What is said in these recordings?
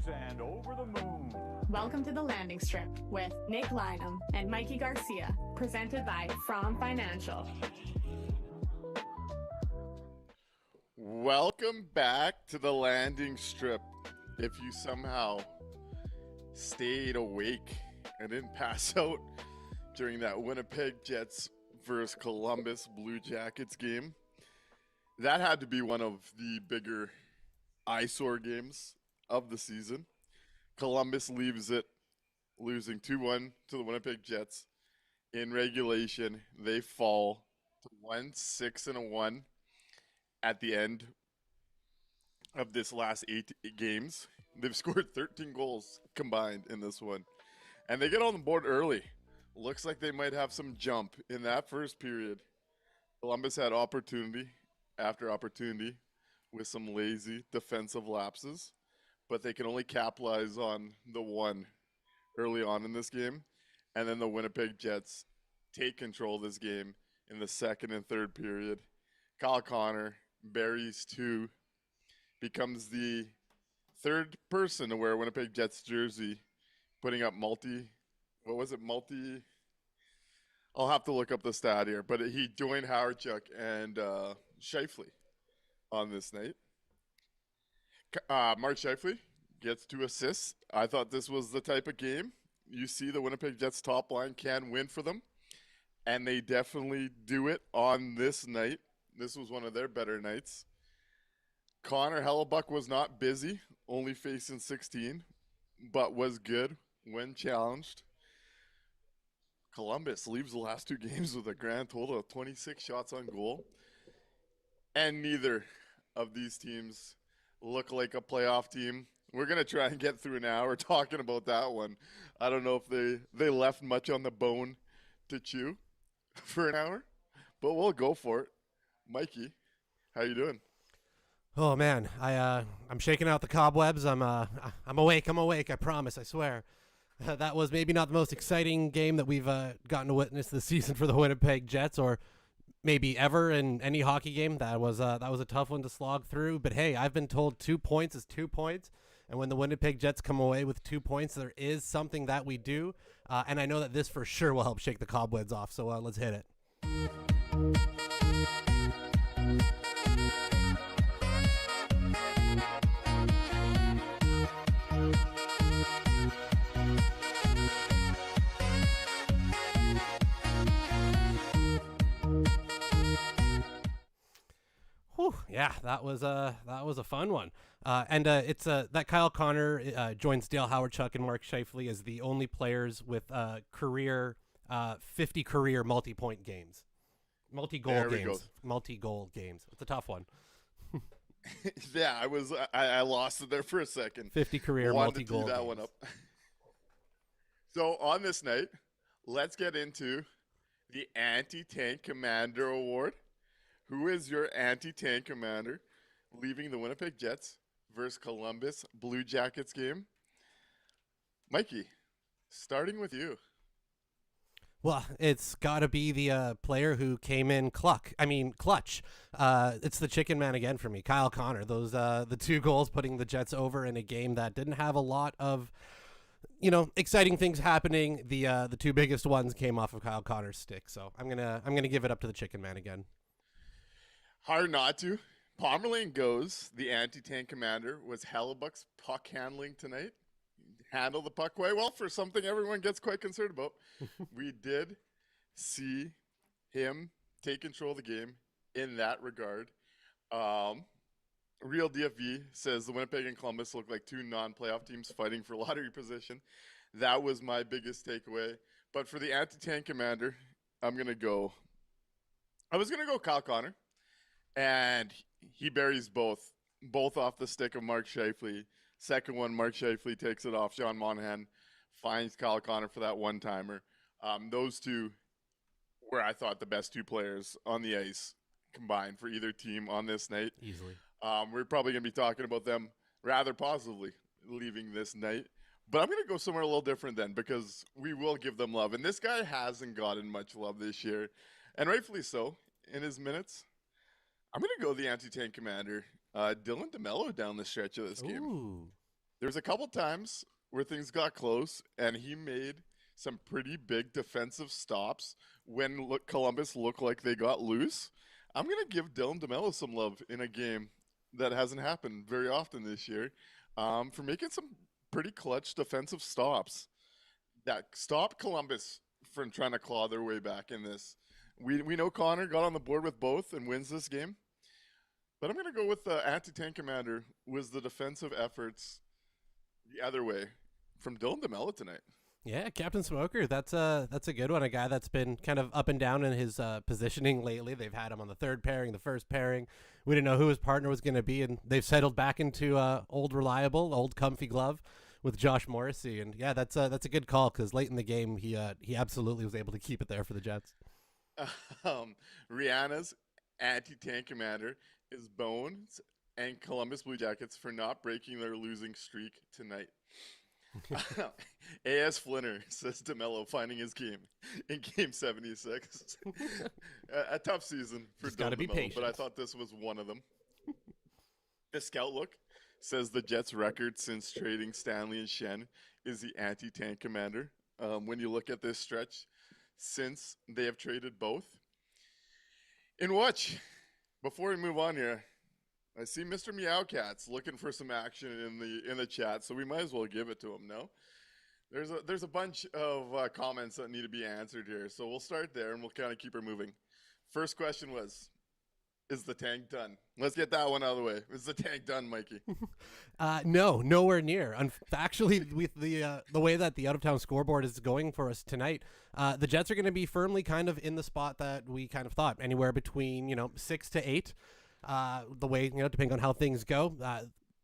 stars and over the moon. Welcome to the Landing Strip with Nick Lynham and Mikey Garcia, presented by From Financial. Welcome back to the Landing Strip. If you somehow stayed awake and didn't pass out during that Winnipeg Jets versus Columbus Blue Jackets game, that had to be one of the bigger eyesore games of the season. Columbus leaves it losing 2-1 to the Winnipeg Jets. In regulation, they fall to 1-6-1 at the end of this last 8 games. They've scored 13 goals combined in this one. And they get on the board early. Looks like they might have some jump in that first period. Columbus had opportunity after opportunity with some lazy defensive lapses, but they can only capitalize on the one early on in this game. And then the Winnipeg Jets take control of this game in the second and third period. Kyle Connor buries 2, becomes the third person to wear a Winnipeg Jets jersey, putting up I'll have to look up the stat here, but he joined Howardchuk and Scheifele on this night. Mark Scheifele gets 2 assists. I thought this was the type of game you see the Winnipeg Jets top line can win for them, and they definitely do it on this night. This was one of their better nights. Connor Hellebuck was not busy, only facing 16, but was good when challenged. Columbus leaves the last 2 games with a grand total of 26 shots on goal. And neither of these teams look like a playoff team. We're going to try and get through an hour talking about that one. I don't know if they left much on the bone to chew for an hour, but we'll go for it. Mikey, how you doing? Oh man, I'm shaking out the cobwebs. I'm awake. I promise. I swear. That was maybe not the most exciting game that we've gotten to witness this season for the Winnipeg Jets, or maybe ever in any hockey game. That was a tough one to slog through. But hey, I've been told 2 points is 2 points, and when the Winnipeg Jets come away with 2 points, there is something that we do, and I know that this for sure will help shake the cobwebs off. So let's hit it. Whew, yeah, that was a fun one, and it's that Kyle Connor joins Dale Howardchuk and Mark Scheifele as the only players with 50 career multi-point games, multi-goal games. It's a tough one. Yeah, I lost it there for a second. 50 career multi-goal that games. One up. So on this night, let's get into the Anti-Tank Commander Award. Who is your anti-tank commander leaving the Winnipeg Jets versus Columbus Blue Jackets game? Mikey, starting with you. Well, it's got to be the player who came in clutch. It's the chicken man again for me, Kyle Connor. Those the 2 goals putting the Jets over in a game that didn't have a lot of exciting things happening. The 2 biggest ones came off of Kyle Connor's stick. So I'm gonna give it up to the chicken man again. Hard not to. Pomerlane goes. The anti-tank commander was Hellebuck's puck handling tonight. Handle the puck way well for something everyone gets quite concerned about. We did see him take control of the game in that regard. Real DFV says the Winnipeg and Columbus look like 2 non-playoff teams fighting for lottery position. That was my biggest takeaway. But for the anti-tank commander, I was going to go Kyle Connor. And he buries both off the stick of Mark Scheifele. Second one, Mark Scheifele takes it off. Sean Monahan finds Kyle Connor for that one-timer. Those 2 were, I thought, the best 2 players on the ice combined for either team on this night. Easily. We're probably going to be talking about them rather positively leaving this night. But I'm going to go somewhere a little different then, because we will give them love. And this guy hasn't gotten much love this year, and rightfully so in his minutes. I'm going to go the anti-tank commander, Dylan DeMello, down the stretch of this game. There's a couple times where things got close, and he made some pretty big defensive stops when Columbus looked like they got loose. I'm going to give Dylan DeMello some love in a game that hasn't happened very often this year for making some pretty clutch defensive stops that stopped Columbus from trying to claw their way back in this. We know Connor got on the board with both and wins this game. But I'm going to go with the anti-tank commander was the defensive efforts the other way from Dylan DeMello tonight. Yeah, Captain Smoker, that's a good one. A guy that's been kind of up and down in his positioning lately. They've had him on the third pairing, the first pairing. We didn't know who his partner was going to be, and they've settled back into old reliable, old comfy glove with Josh Morrissey. And yeah, that's a good call because late in the game he absolutely was able to keep it there for the Jets. Rihanna's anti-tank commander is Bones and Columbus Blue Jackets for not breaking their losing streak tonight. A.S. Flinner says DeMello finding his game in Game 76. A tough season for DeMello, but I thought this was one of them. The Scout Look says the Jets' record since trading Stanley and Shen is the anti-tank commander. When you look at this stretch, since they have traded both. In which, before we move on here, I see Mr. Meowcats looking for some action in the chat, so we might as well give it to him. No, there's a bunch of comments that need to be answered here, so we'll start there and we'll kind of keep her moving. First question was, is the tank done? Let's get that one out of the way. Is the tank done, Mikey? No, nowhere near. Actually, with the way that the out-of-town scoreboard is going for us tonight, the Jets are going to be firmly kind of in the spot that we kind of thought, anywhere between 6 to 8. The way, depending on how things go.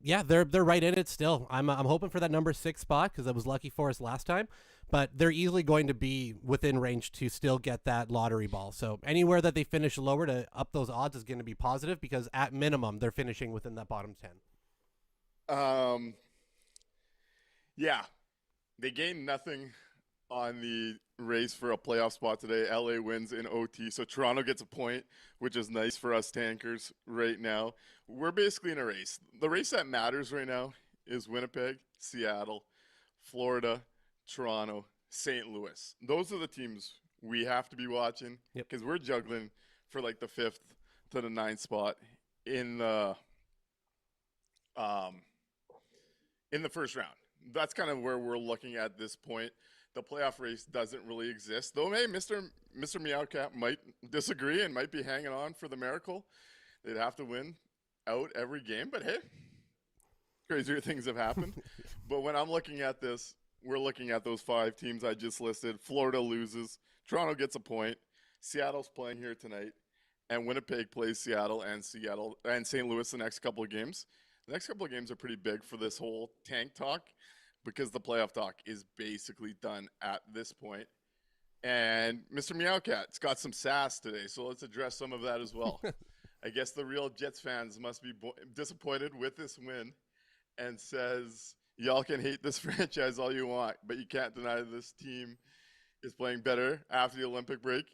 Yeah, they're right in it still. I'm hoping for that number 6 spot because that was lucky for us last time. But they're easily going to be within range to still get that lottery ball. So anywhere that they finish lower to up those odds is going to be positive because at minimum they're finishing within that bottom 10. Yeah, they gained nothing on the race for a playoff spot today. LA wins in OT, so Toronto gets a point, which is nice for us tankers right now. We're basically in a race. The race that matters right now is Winnipeg, Seattle, Florida, Toronto, St. Louis. Those are the teams we have to be watching because we're juggling for like the 5th to the 9th spot in the first round. That's kind of where we're looking at this point. The playoff race doesn't really exist. Though, hey, Mr. Meowcat might disagree and might be hanging on for the miracle. They'd have to win out every game. But, hey, crazier things have happened. But when I'm looking at this, we're looking at those 5 teams I just listed. Florida loses. Toronto gets a point. Seattle's playing here tonight. And Winnipeg plays Seattle and St. Louis the next couple of games. The next couple of games are pretty big for this whole tank talk, because the playoff talk is basically done at this point. And Mr. Meowcat's got some sass today, so let's address some of that as well. I guess the real Jets fans must be disappointed with this win and says, y'all can hate this franchise all you want, but you can't deny this team is playing better after the Olympic break.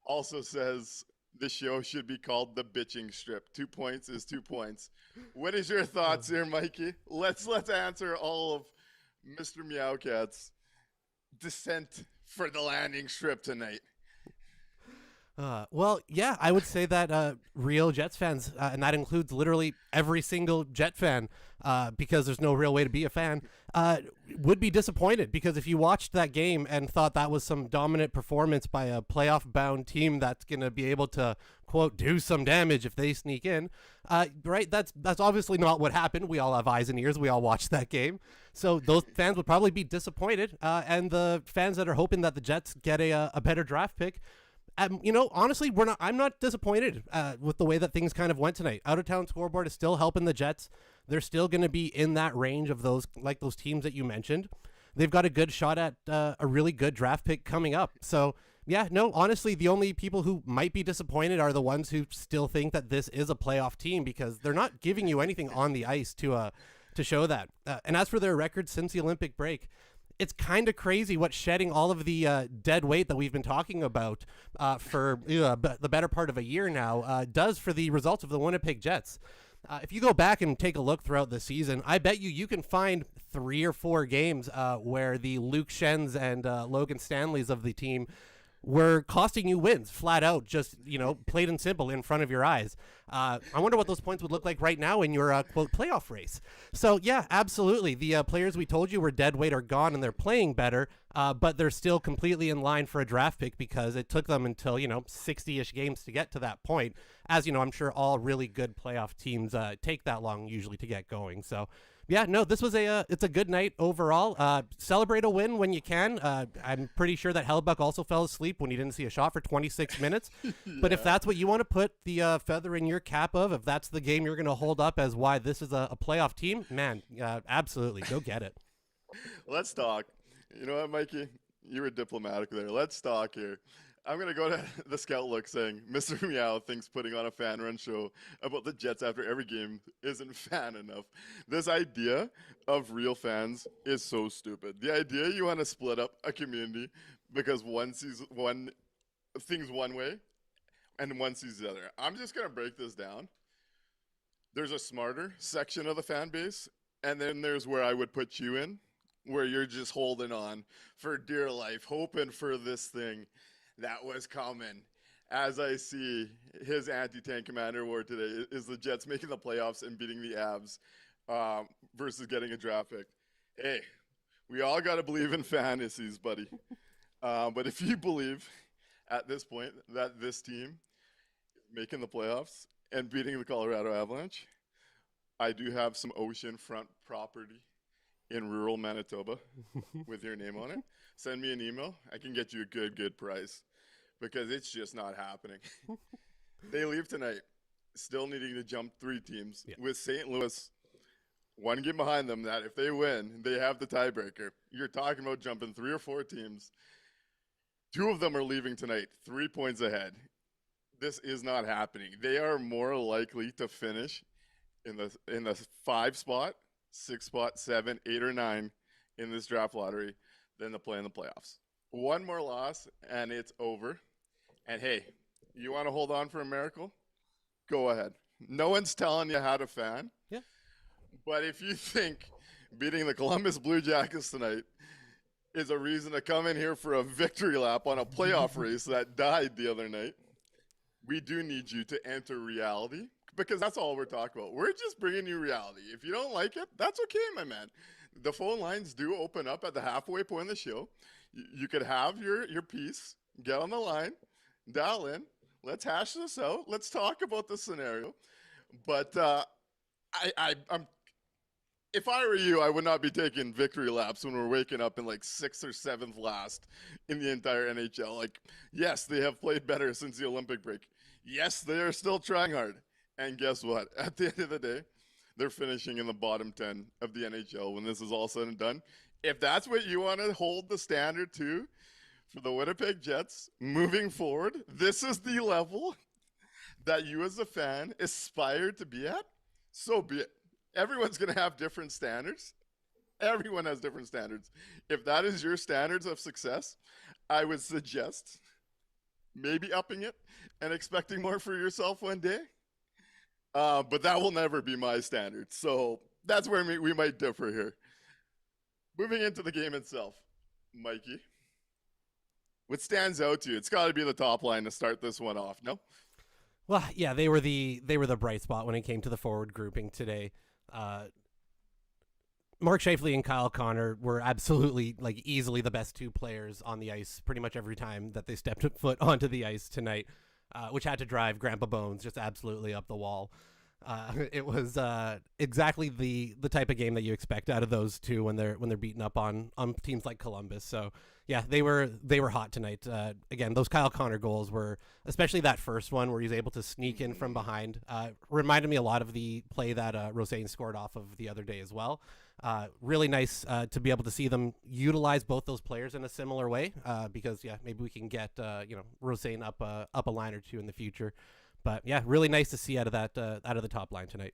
Also says the show should be called the bitching strip. 2 points is 2 points. What is your thoughts here, Mikey? Let's answer all of Mr. Meowcat's descent for the landing strip tonight. Well, yeah, I would say that real Jets fans, and that includes literally every single Jet fan, because there's no real way to be a fan, would be disappointed. Because if you watched that game and thought that was some dominant performance by a playoff-bound team that's going to be able to, quote, do some damage if they sneak in, right, that's obviously not what happened. We all have eyes and ears. We all watched that game. So those fans would probably be disappointed. And the fans that are hoping that the Jets get a better draft pick, honestly, I'm not disappointed with the way that things kind of went tonight. Out-of-town scoreboard is still helping the Jets. They're still going to be in that range of those teams that you mentioned. They've got a good shot at a really good draft pick coming up. So, yeah, no, honestly, the only people who might be disappointed are the ones who still think that this is a playoff team because they're not giving you anything on the ice to show that. And as for their record since the Olympic break, it's kind of crazy what shedding all of the dead weight that we've been talking about for the better part of a year now does for the results of the Winnipeg Jets. If you go back and take a look throughout the season, I bet you can find 3 or 4 games where the Luke Shens and Logan Stanleys of the team were costing you wins flat out, just, plain and simple in front of your eyes. I wonder what those points would look like right now in your, quote, playoff race. So, yeah, absolutely. The players we told you were dead weight are gone and they're playing better, but they're still completely in line for a draft pick because it took them until, 60-ish games to get to that point. As, I'm sure all really good playoff teams take that long usually to get going. So, yeah, no, this was it's a good night overall. Celebrate a win when you can. I'm pretty sure that Hellbuck also fell asleep when he didn't see a shot for 26 minutes. Yeah. But if that's what you want to put the feather in your cap of, if that's the game you're going to hold up as why this is a playoff team, man, absolutely, go get it. Let's talk. You know what, Mikey? You were diplomatic there. Let's talk here. I'm going to go to the Scout Look saying, Mr. Meow thinks putting on a fan run show about the Jets after every game isn't fan enough. This idea of real fans is so stupid. The idea you want to split up a community because one sees one things one way and one sees the other. I'm just going to break this down. There's a smarter section of the fan base, and then there's where I would put you in, where you're just holding on for dear life, hoping for this thing that was coming. As I see his anti-tank commander award today is the Jets making the playoffs and beating the Avs versus getting a draft pick. Hey, we all got to believe in fantasies, buddy. But if you believe at this point that this team is making the playoffs and beating the Colorado Avalanche, I do have some oceanfront property in rural Manitoba with your name on it. Send me an email. I can get you a good price because it's just not happening. They leave tonight still needing to jump 3 teams with St. Louis one game behind them that if they win, they have the tiebreaker. You're talking about jumping 3 or 4 teams. 2 of them are leaving tonight, 3 points ahead. This is not happening. They are more likely to finish in the 5 spot, 6 spot, 7, 8, or 9 in this draft lottery than to play in the playoffs. 1 more loss, and it's over. And hey, you want to hold on for a miracle? Go ahead. No one's telling you how to fan. Yeah. But if you think beating the Columbus Blue Jackets tonight is a reason to come in here for a victory lap on a playoff race that died the other night, we do need you to enter reality, because that's all we're talking about. We're just bringing you reality. If you don't like it, that's okay, my man. The phone lines do open up at the halfway point of the show. You could have your piece, get on the line, dial in. Let's hash this out. Let's talk about the scenario. But I'm if I were you, I would not be taking victory laps when we're waking up in like 6th or 7th last in the entire NHL. Like, yes, they have played better since the Olympic break. Yes, they are still trying hard. And guess what? At the end of the day, they're finishing in the bottom 10 of the NHL when this is all said and done. If that's what you want to hold the standard to for the Winnipeg Jets moving forward, this is the level that you as a fan aspire to be at, so be it. Everyone's going to have different standards. Everyone has different standards. If that is your standards of success, I would suggest maybe upping it and expecting more for yourself one day. But that will never be my standard. So that's where we might differ here. Moving into the game itself, Mikey, what stands out to you? It's got to be the top line to start this one off, no? Well, yeah, they were the bright spot when it came to the forward grouping today. Mark Scheifele and Kyle Connor were absolutely, like, easily the best 2 players on the ice pretty much every time that they stepped foot onto the ice tonight, which had to drive Grandpa Bones just absolutely up the wall. It was exactly the type of game that you expect out of those 2 when they're beaten up on teams like Columbus. So yeah, they were hot tonight. Again, those Kyle Connor goals were, especially that first one where he's able to sneak in from behind, reminded me a lot of the play that Rosain scored off of the other day as well. Really nice to be able to see them utilize both those players in a similar way, because yeah, maybe we can get Rosain up a line or 2 in the future. But yeah, really nice to see out of the top line tonight.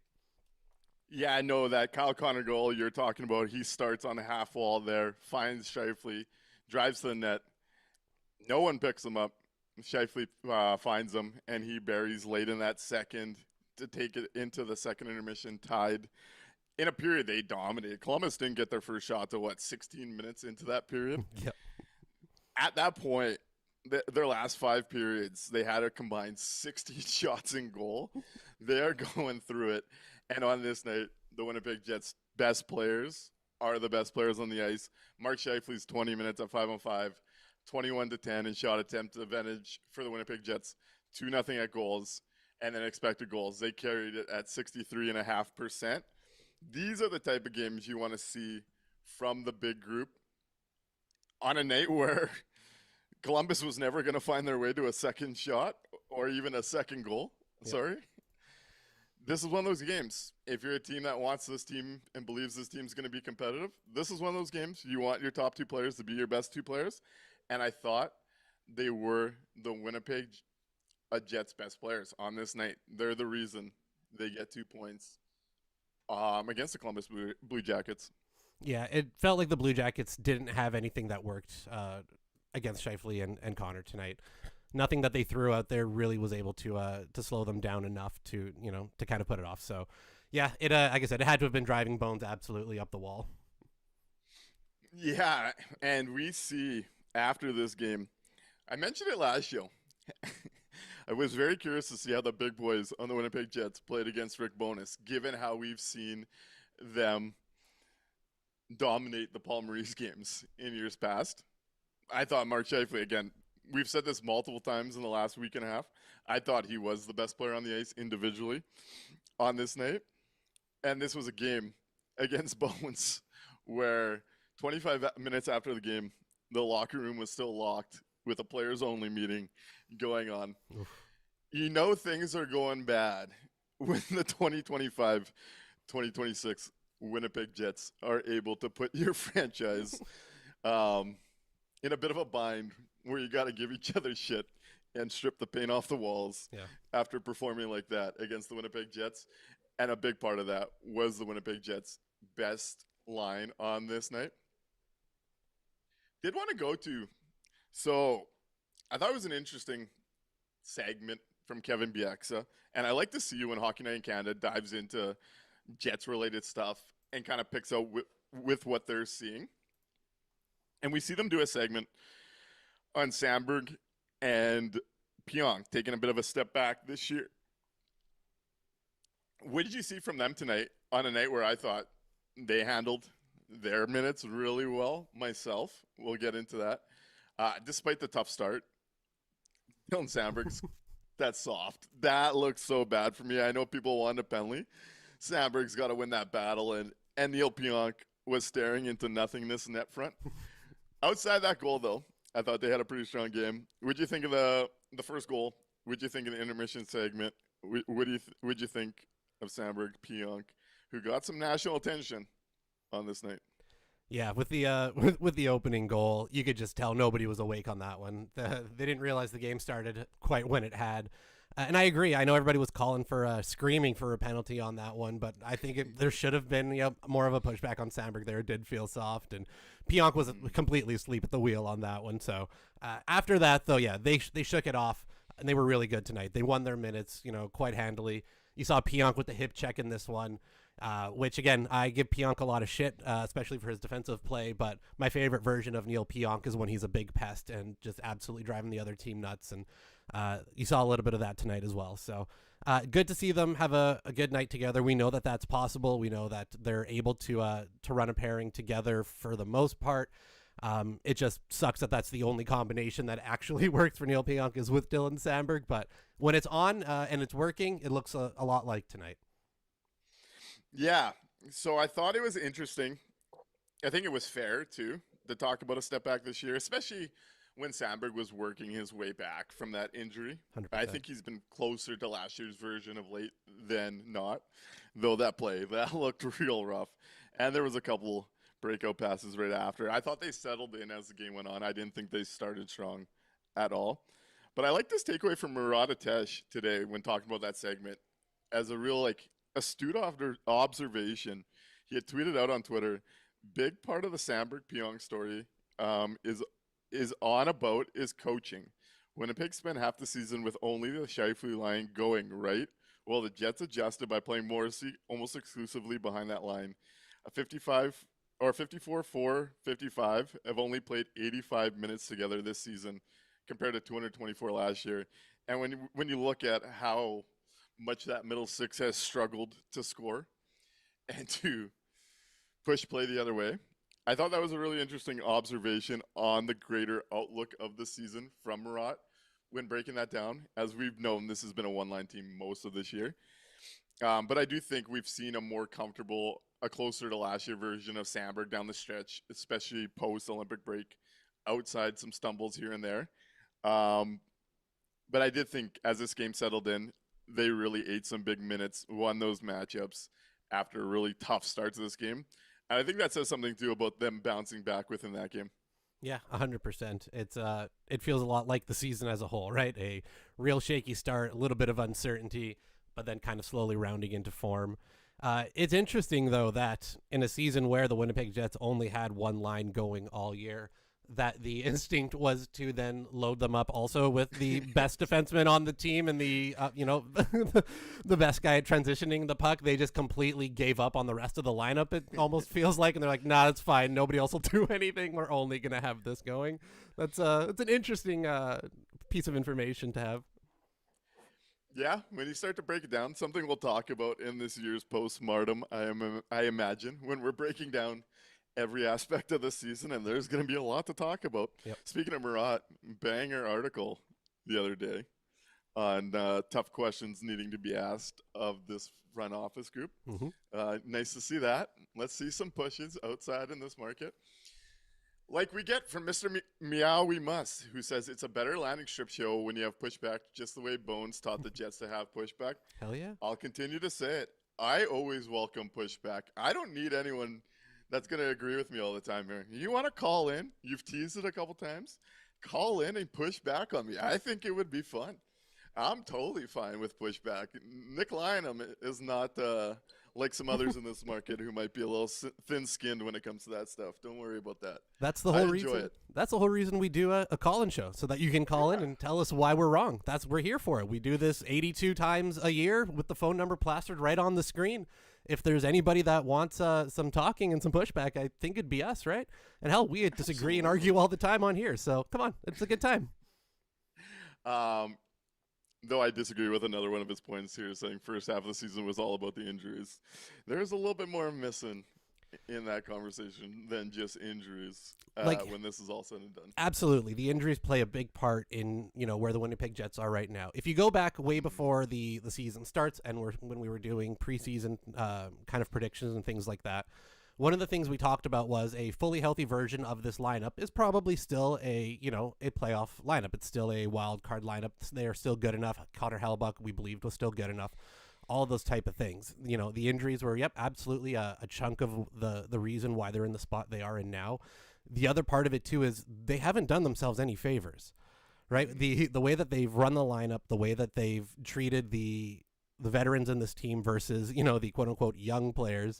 Yeah, I know that Kyle Connor goal you're talking about. He starts on the half wall there, finds Scheifele, drives to the net. No one picks him up. Scheifele finds him, and he buries late in that second to take it into the second intermission tied. In a period, they dominated. Columbus didn't get their first shot till 16 minutes into that period? Yep. At that point, their last 5 periods, they had a combined 60 shots in goal. They are going through it. And on this night, the Winnipeg Jets' best players are the best players on the ice. Mark Scheifele's 20 minutes at 5-on-5, 21-10 in shot attempt advantage for the Winnipeg Jets, 2-0 at goals, and then expected goals. They carried it at 63.5%. These are the type of games you want to see from the big group on a night where Columbus was never going to find their way to a second shot or even a second goal. Yeah. Sorry. This is one of those games. If you're a team that wants this team and believes this team's going to be competitive, this is one of those games. You want your top 2 players to be your best 2 players. And I thought they were the Winnipeg Jets' best players on this night. They're the reason they get 2 points against the Columbus Blue Jackets. Yeah, it felt like the Blue Jackets didn't have anything that worked against Scheifele and Connor tonight. Nothing that they threw out there really was able to slow them down enough to kind of put it off. So, yeah, it like I said, it had to have been driving Bones absolutely up the wall. Yeah, and we see after this game, I mentioned it last show. I was very curious to see how the big boys on the Winnipeg Jets played against Rick Bowness, given how we've seen them dominate the Paul Maurice games in years past. I thought Mark Scheifele, again, we've said this multiple times in the last week and a half, I thought he was the best player on the ice individually on this night. And this was a game against Bones where 25 minutes after the game, the locker room was still locked with a players-only meeting going on. Oof. You know things are going bad when the 2025-2026 Winnipeg Jets are able to put your franchise in a bit of a bind where you got to give each other shit and strip the paint off the walls after performing like that against the Winnipeg Jets. And a big part of that was the Winnipeg Jets' best line on this night. Did want to go to, so I thought it was an interesting segment from Kevin Bieksa, and I like to see when Hockey Night in Canada dives into Jets-related stuff and kind of picks out with what they're seeing. And we see them do a segment on Sandberg and Pionk taking a bit of a step back this year. What did you see from them tonight on a night where I thought they handled their minutes really well myself? We'll get into that. Despite the tough start, Dylan Sandberg's that's soft. That looks so bad for me. I know people want a penalty. Sandberg's got to win that battle, and Neil Pionk was staring into nothingness net front. Outside that goal, though, I thought they had a pretty strong game. What'd you think of the first goal? What'd you think of the intermission segment? What'd you think of Sandberg, Pionk, who got some national attention on this night? Yeah, with the with the opening goal, you could just tell nobody was awake on that one. They didn't realize the game started quite when it had. And I agree. I know everybody was calling for screaming for a penalty on that one, but I think there should have been more of a pushback on Sandberg there. It did feel soft, and Pionk was completely asleep at the wheel on that one. So after that, though, yeah, they shook it off, and they were really good tonight. They won their minutes, quite handily. You saw Pionk with the hip check in this one, which, again, I give Pionk a lot of shit, especially for his defensive play, but my favorite version of Neil Pionk is when he's a big pest and just absolutely driving the other team nuts, and you saw a little bit of that tonight as well. So good to see them have a good night together. We know that that's possible. We know that they're able to run a pairing together for the most part. It just sucks that that's the only combination that actually works for Neil Pionk is with Dylan Sandberg. But when it's on and it's working, it looks a lot like tonight. Yeah. So I thought it was interesting. I think it was fair, too, to talk about a step back this year, especially when Sandberg was working his way back from that injury. 100%. I think he's been closer to last year's version of late than not, though that looked real rough. And there was a couple breakout passes right after. I thought they settled in as the game went on. I didn't think they started strong at all. But I like this takeaway from Murat Atesh today when talking about that segment as a real, astute observation. He had tweeted out on Twitter, big part of the Sandberg Pionk story is coaching. Winnipeg spent half the season with only the Scheifele line going right Well, the Jets adjusted by playing Morrissey almost exclusively behind that line. A 54-4-55 have only played 85 minutes together this season compared to 224 last year. And when you look at how much that middle six has struggled to score and to push play the other way, I thought that was a really interesting observation on the greater outlook of the season from Murat when breaking that down. As we've known, this has been a one-line team most of this year. But I do think we've seen a more comfortable, a closer to last year version of Sandberg down the stretch, especially post-Olympic break, outside some stumbles here and there. But I did think as this game settled in, they really ate some big minutes, won those matchups after a really tough start to this game. And I think that says something, too, about them bouncing back within that game. Yeah, 100%. It feels a lot like the season as a whole, right? A real shaky start, a little bit of uncertainty, but then kind of slowly rounding into form. It's interesting, though, that in a season where the Winnipeg Jets only had one line going all year, that the instinct was to then load them up also with the best defenseman on the team and the the best guy at transitioning the puck. They just completely gave up on the rest of the lineup, it almost feels like, and they're like, nah, it's fine, nobody else will do anything, we're only gonna have this going. It's an interesting piece of information to have. Yeah, when you start to break it down, something we'll talk about in this year's postmortem, I imagine, when we're breaking down every aspect of the season, and there's going to be a lot to talk about. Yep. Speaking of Murat, banger article the other day on tough questions needing to be asked of this front office group. Mm-hmm. Nice to see that. Let's see some pushes outside in this market. Like we get from Mr. Meow We Must, who says it's a better landing strip show when you have pushback, just the way Bones taught the Jets to have pushback. Hell yeah. I'll continue to say it. I always welcome pushback. I don't need anyone that's going to agree with me all the time here. You want to call in? You've teased it a couple times. Call in and push back on me. I think it would be fun. I'm totally fine with pushback. Nik Lynam is not like some others in this market who might be a little thin-skinned when it comes to that stuff. Don't worry about that. That's the whole reason. It. That's the whole reason we do a call-in show, so that you can call in and tell us why we're wrong. We're here for it. We do this 82 times a year with the phone number plastered right on the screen. If there's anybody that wants some talking and some pushback, I think it'd be us, right? And hell, we disagree and argue all the time on here, so come on, it's a good time. Though I disagree with another one of his points here, saying first half of the season was all about the injuries. There's a little bit more missing in that conversation than just injuries when this is all said and done. Absolutely. The injuries play a big part in, where the Winnipeg Jets are right now. If you go back way before the season starts and when we were doing preseason kind of predictions and things like that, one of the things we talked about was a fully healthy version of this lineup is probably still a playoff lineup. It's still a wild card lineup. They are still good enough. Connor Hellebuyck, we believed, was still good enough. All those type of things. The injuries were, absolutely a chunk of the reason why they're in the spot they are in now. The other part of it, too, is they haven't done themselves any favors, right? The way that they've run the lineup, the way that they've treated the veterans in this team versus, the quote-unquote young players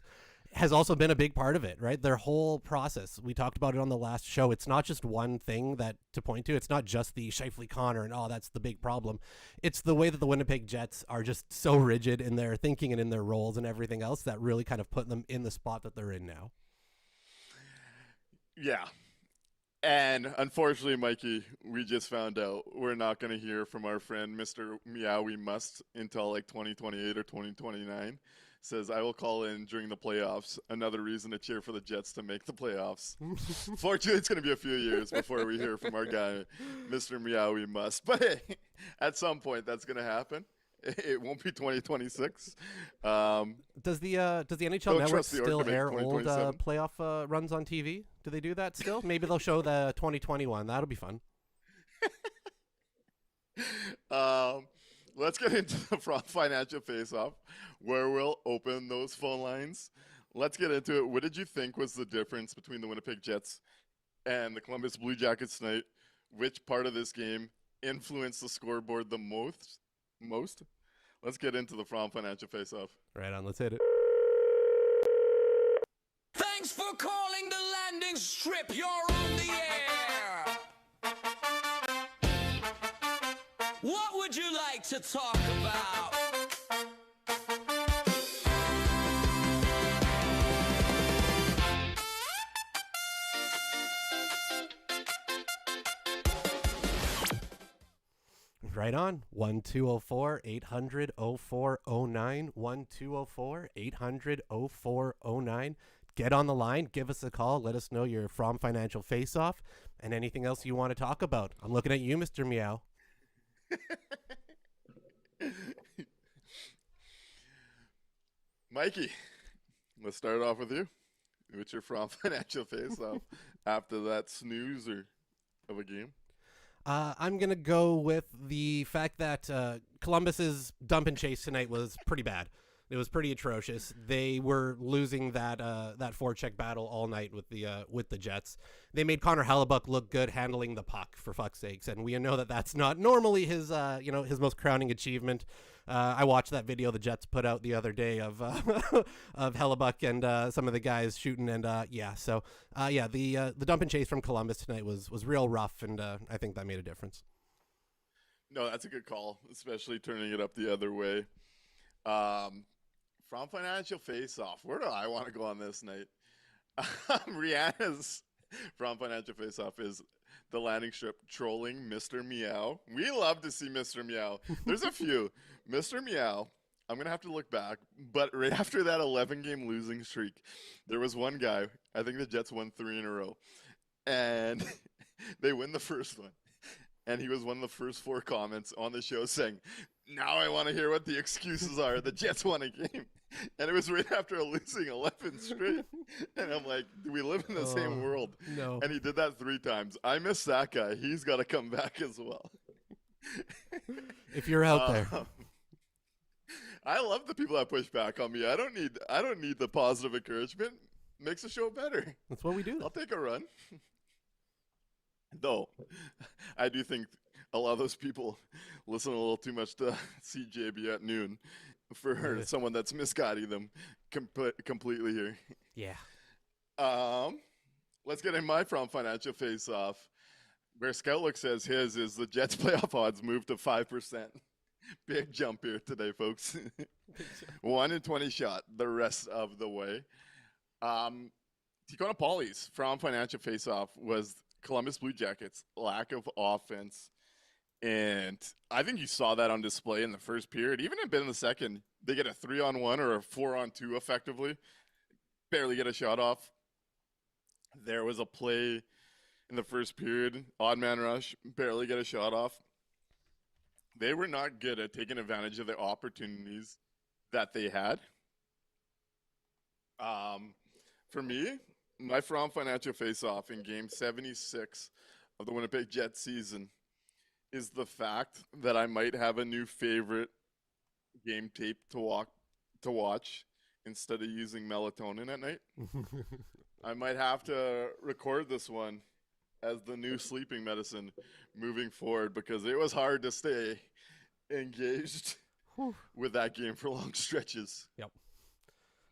has also been a big part of it, right? Their whole process. We talked about it on the last show. It's not just one thing to point to. It's not just the Scheifele Connor and, that's the big problem. It's the way that the Winnipeg Jets are just so rigid in their thinking and in their roles and everything else that really kind of put them in the spot that they're in now. Yeah. And unfortunately, Mikey, we just found out we're not going to hear from our friend Mr. Meow We Must until like 2028 or 2029. Says, I will call in during the playoffs. Another reason to cheer for the Jets to make the playoffs. Fortunately, it's going to be a few years before we hear from our guy, Mr. Meow We Must. But hey, at some point, that's going to happen. It won't be 2026. Does the NHL Network still air old playoff runs on TV? Do they do that still? Maybe they'll show the 2021. That'll be fun. Let's get into the financial face-off, where we'll open those phone lines. Let's get into it. What did you think was the difference between the Winnipeg Jets and the Columbus Blue Jackets tonight? Which part of this game influenced the scoreboard the most? Let's get into the financial face-off. Right on. Let's hit it. Thanks for calling the landing strip. You're on the air. What would you like to talk about? Right on. 1-204-800-0409. 1-204-800-0409. Get on the line. Give us a call. Let us know you're from Financial Faceoff and anything else you want to talk about. I'm looking at you, Mr. Meow. Mikey, let's start off with you. What's your from Financial Faceoff after that snoozer of a game? I'm going to go with the fact that Columbus's dump and chase tonight was pretty bad. It was pretty atrocious. They were losing that forecheck battle all night with the Jets. They made Connor Hellebuck look good handling the puck, for fuck's sakes, and we know that that's not normally his his most crowning achievement. I watched that video the Jets put out the other day of of Hellebuck and some of the guys shooting, and the dump and chase from Columbus tonight was real rough, and I think that made a difference. No, that's a good call, especially turning it up the other way. From Financial Faceoff, where do I want to go on this night? Rihanna's from Financial Faceoff is the landing strip trolling Mr. Meow. We love to see Mr. Meow. There's a few. Mr. Meow, I'm going to have to look back, but right after that 11-game losing streak, there was one guy, I think the Jets won 3 in a row, and they win the first one. And he was one of the first 4 comments on the show saying, now I want to hear what the excuses are. The Jets won a game. And it was right after a losing 11 straight. And I'm like, do we live in the same world? No. And he did that 3 times. I miss that guy. He's got to come back as well. If you're out there. I love the people that push back on me. I don't need the positive encouragement. Makes the show better. That's what we do. I'll take a run. Though, I do think a lot of those people listen a little too much to CJB at noon for someone that's misguiding them completely here. Yeah. Let's get in my from Financial Face-Off, where Scoutlook says his is the Jets playoff odds moved to 5%. Big jump here today, folks. 1 in 20 shot the rest of the way. Tikona Pauli's from Financial Face-Off was Columbus Blue Jackets' lack of offense. And I think you saw that on display in the first period. Even a bit in the second, they get a 3-on-1 or a 4-on-2 effectively. Barely get a shot off. There was a play in the first period, odd man rush, barely get a shot off. They were not good at taking advantage of the opportunities that they had. For me, my from Financial Face-Off in Game 76 of the Winnipeg Jets season is the fact that I might have a new favorite game tape to watch instead of using melatonin at night. I might have to record this one as the new sleeping medicine moving forward because it was hard to stay engaged with that game for long stretches. Yep.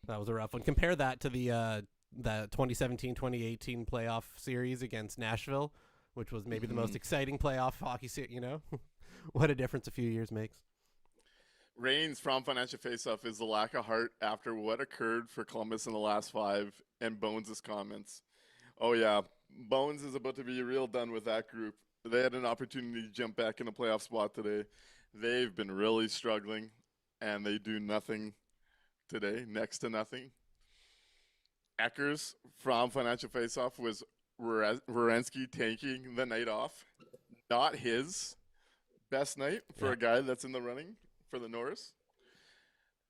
That was a rough one. Compare that to the 2017-2018 playoff series against Nashville, which was maybe the most exciting playoff hockey series, What a difference a few years makes. Reigns from Financial Faceoff is the lack of heart after what occurred for Columbus in the last 5 and Bones' comments. Oh, yeah. Bones is about to be real done with that group. They had an opportunity to jump back in a playoff spot today. They've been really struggling, and they do nothing today, next to nothing. Eckers from Financial Faceoff was Werenski tanking the night off. Not his best night for a guy that's in the running for the Norris.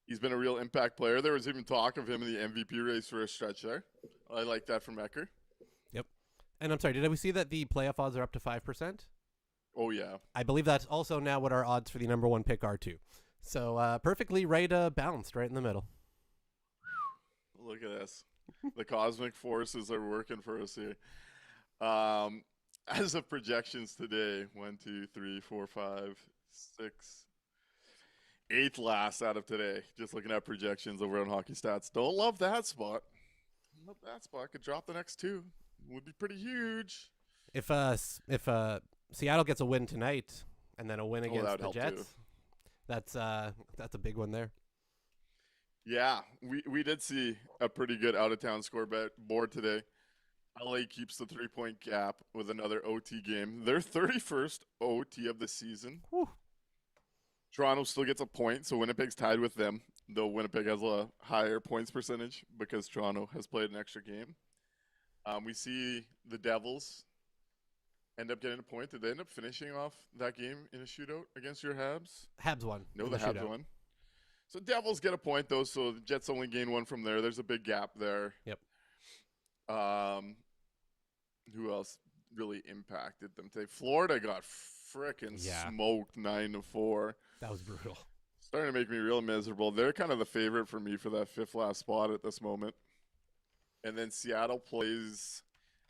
He's been a real impact player. There was even talk of him in the MVP race for a stretch there. I like that from Ecker. Yep. And I'm sorry, did we see that the playoff odds are up to 5%? Oh, yeah. I believe that's also now what our odds for the number 1 pick are, too. So perfectly balanced right in the middle. Look at this. The cosmic forces are working for us here. As of projections today, 1, 2, 3, 4, 5, 6, 8th last out of today. Just looking at projections over on Hockey Stats. Don't love that spot. Love that spot. Could drop the next 2. Would be pretty huge. If Seattle gets a win tonight and then a win against the Jets, that's a big one there. Yeah, we did see a pretty good out-of-town score board today. LA keeps the 3-point gap with another OT game. Their 31st OT of the season. Whew. Toronto still gets a point, so Winnipeg's tied with them, though Winnipeg has a higher points percentage because Toronto has played an extra game. We see the Devils end up getting a point. Did they end up finishing off that game in a shootout against your Habs? Habs won. No, in the Habs shootout. won. So Devils get a point, though, so the Jets only gain one from there. There's a big gap there. Yep. Who else really impacted them today? Florida got frickin' smoked 9-4. That was brutal. Starting to make me real miserable. They're kind of the favorite for me for that fifth last spot at this moment. And then Seattle plays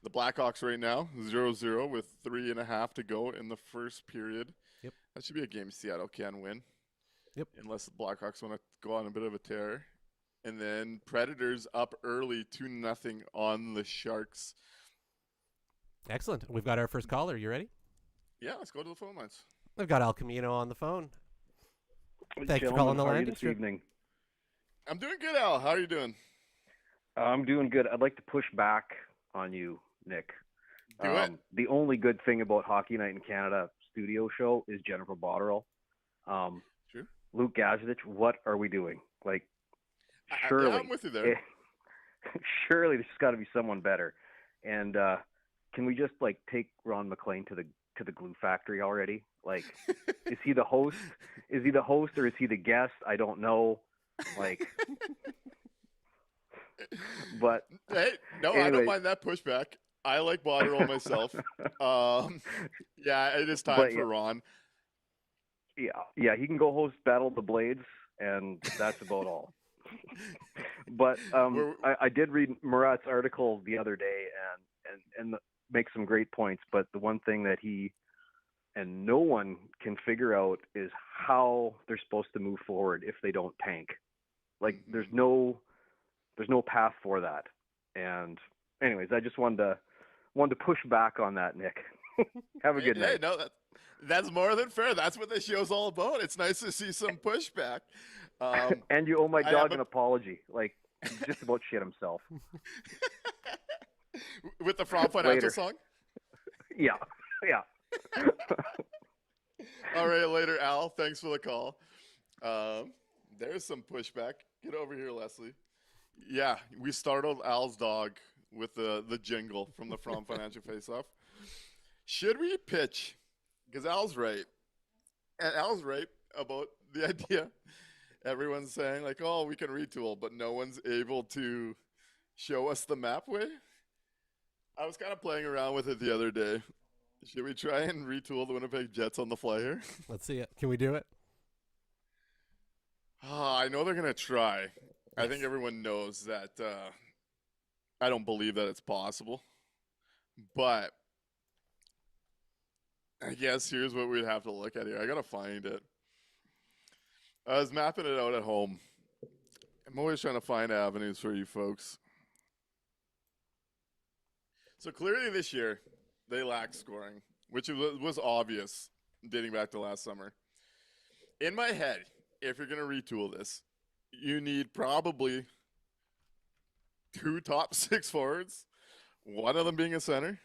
the Blackhawks right now, 0-0 with 3.5 to go in the first period. Yep. That should be a game Seattle can win. Yep. Unless the Blackhawks want to go on a bit of a tear. And then Predators up early 2-0 on the Sharks. Excellent. We've got our first caller. You ready? Yeah, let's go to the phone lines. We've got Al Camino on the phone. Thanks for Gentlemen, calling the how are you landing this strip. evening? I'm doing good, Al. How are you doing? I'm doing good. I'd like to push back on you, Nick. Do it. The only good thing about Hockey Night in Canada studio show is Jennifer Botterill. True. Luke Gazovich, what are we doing? Like, Yeah, surely, I'm with you there. surely there's got to be someone better. And can we just like take Ron McLean to the glue factory already? Like, is he the host? Is he the host or is he the guest? I don't know. Like, but hey, no, I don't anyways. mind that pushback. I like Botterill myself. Yeah, it is time But, for yeah. Ron. Yeah, he can go host Battle of the Blades, and that's about all. But I did read Murat's article the other day, and make some great points. But the one thing that he and no one can figure out is how they're supposed to move forward if they don't tank. Like, there's no path for that. And anyways, I just wanted to push back on that, Nick. Have a good Hey, night. no, that's more than fair. That's what this show's all about. It's nice to see some pushback. And you owe my I dog have an a- apology. Like, he's just about shit himself. With the From Financial Later. song? Yeah. All right, later, Al. Thanks for the call. There's some pushback. Get over here, Leslie. Yeah, we startled Al's dog with the jingle from the From Financial Faceoff. Should we pitch? Because Al's right. And Al's right about the idea. Everyone's saying, like, oh, we can retool, but no one's able to show us the map way. I was kind of playing around with it the other day. Should we try and retool the Winnipeg Jets on the fly here? Let's see it. Can we do it? I know they're going to try. I think everyone knows that I don't believe that it's possible. But I guess here's what we'd have to look at here. I got to find it. I was mapping it out at home. I'm always trying to find avenues for you folks. So clearly this year, they lack scoring, which was obvious dating back to last summer. In my head, if you're going to retool this, you need probably 2 top 6 forwards, one of them being a center,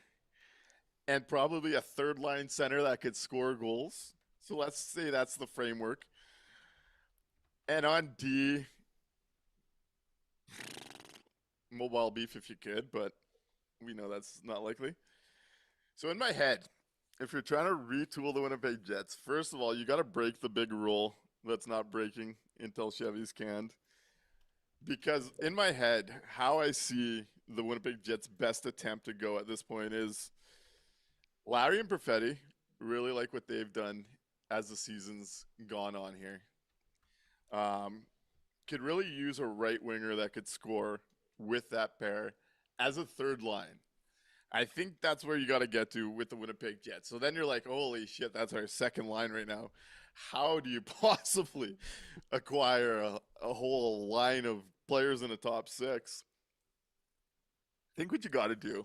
and probably a third line center that could score goals. So let's say that's the framework. And on D, mobile beef if you could, but we know that's not likely. So in my head, if you're trying to retool the Winnipeg Jets, first of all, you got to break the big rule that's not breaking until Chevy's canned. Because in my head, how I see the Winnipeg Jets' best attempt to go at this point is Larry and Perfetti really like what they've done as the season's gone on here. Could really use a right winger that could score with that pair as a third line. I think that's where you got to get to with the Winnipeg Jets. So then you're like, holy shit, that's our second line right now. How do you possibly acquire a whole line of players in the top 6? I think what you got to do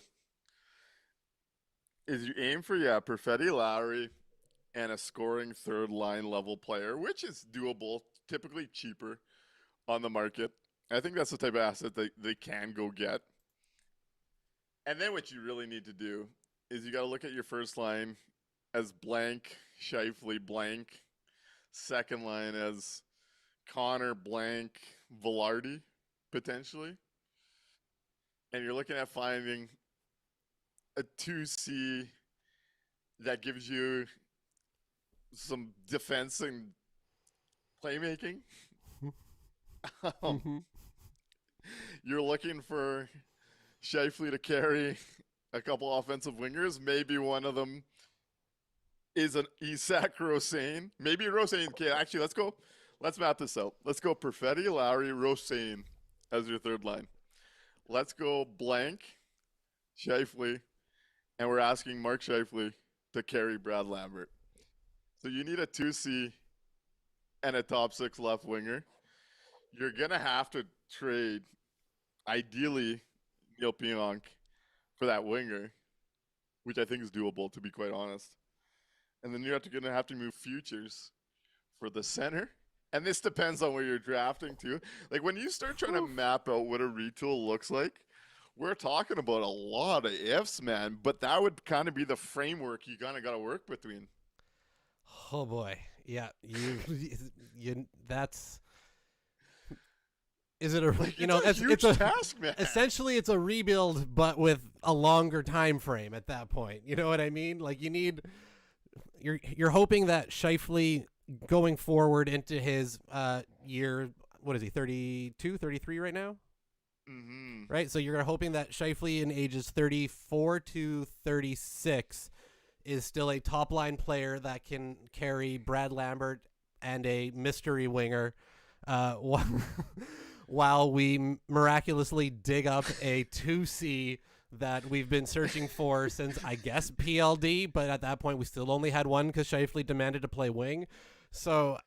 is you aim for, Perfetti, Lowry, and a scoring third line level player, which is doable, typically cheaper on the market. I think that's the type of asset that they can go get. And then what you really need to do is you got to look at your first line as blank, Shifley, blank, second line as Connor blank Velarde, potentially. And you're looking at finding a 2C that gives you some defense and playmaking. You're looking for Scheifele to carry a couple offensive wingers. Maybe one of them is an Isak Rosane. Maybe Rosane. Okay, actually, let's map this out. Let's go Perfetti, Lowry, Rosane as your third line. Let's go blank, Scheifele, and we're asking Mark Scheifele to carry Brad Lambert. So you need a 2C and a top 6 left winger. You're going to have to trade, ideally, Neil Pionk for that winger, which I think is doable, to be quite honest. And then you're going to have to move futures for the center. And this depends on where you're drafting, too. Like, when you start trying to map out what a retool looks like, we're talking about a lot of ifs, man. But that would kind of be the framework you kind of got to work between. Oh, boy. Yeah. You that's... Is it a, like, you know, it's a task, man. Essentially it's a rebuild, but with a longer time frame at that point. You know what I mean? Like, you're hoping that Scheifele going forward into his year, what is he, 32, 33 right now? Mm-hmm. Right? So you're hoping that Scheifele in ages 34 to 36 is still a top-line player that can carry Brad Lambert and a mystery winger while we miraculously dig up a 2C that we've been searching for since, I guess, PLD, but at that point we still only had one because Scheifele demanded to play wing. So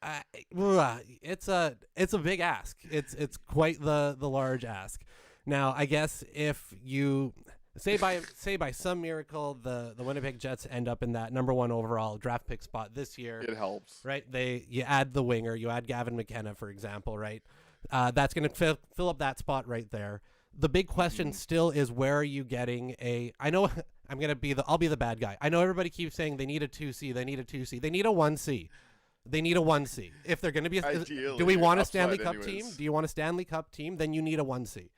it's a big ask. It's quite the large ask. Now, I guess if you say by some miracle the Winnipeg Jets end up in that number 1 overall draft pick spot this year, it helps, right? You add the winger, you add Gavin McKenna, for example, right? That's going to fill up that spot right there. The big question still is, where are you getting I know I'll be the bad guy. I know everybody keeps saying they need a 2C, they need a 2C. They need a 1C. They need a 1C. If they're going to be do we want a Stanley Cup team? Do you want a Stanley Cup team? Then you need a 1C.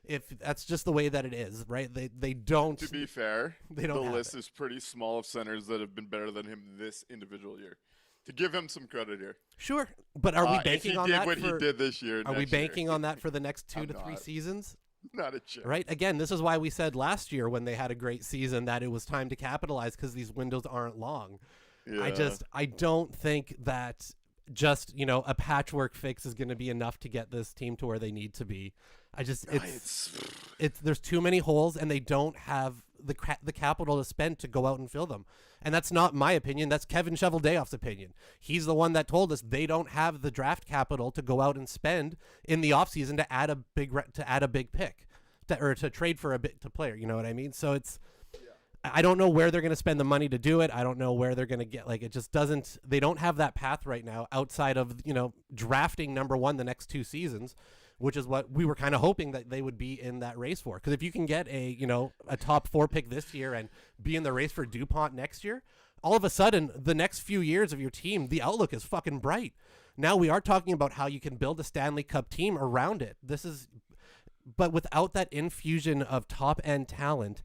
If that's just the way that it is, right? They don't. To be fair, the list is pretty small of centers that have been better than him this individual year. To give him some credit here. Sure, but are we banking on that? If he did what he did this year, are we banking on that for the next 2 to 3 seasons? Not a chance. Right? Again, this is why we said last year when they had a great season that it was time to capitalize, because these windows aren't long. Yeah. I don't think that just, a patchwork fix is going to be enough to get this team to where they need to be. There's too many holes, and they don't have the capital to spend to go out and fill them. And that's not my opinion. That's Kevin Cheveldayoff's opinion. He's the one that told us they don't have the draft capital to go out and spend in the offseason to add a big pick to trade for a bit to player. You know what I mean? So I don't know where they're going to spend the money to do it. I don't know where they're going to get, it just doesn't, they don't have that path right now outside of, drafting number 1 the next 2 seasons, which is what we were kind of hoping that they would be in that race for. Because if you can get a top 4 pick this year and be in the race for DuPont next year, all of a sudden, the next few years of your team, the outlook is fucking bright. Now we are talking about how you can build a Stanley Cup team around it. But without that infusion of top-end talent,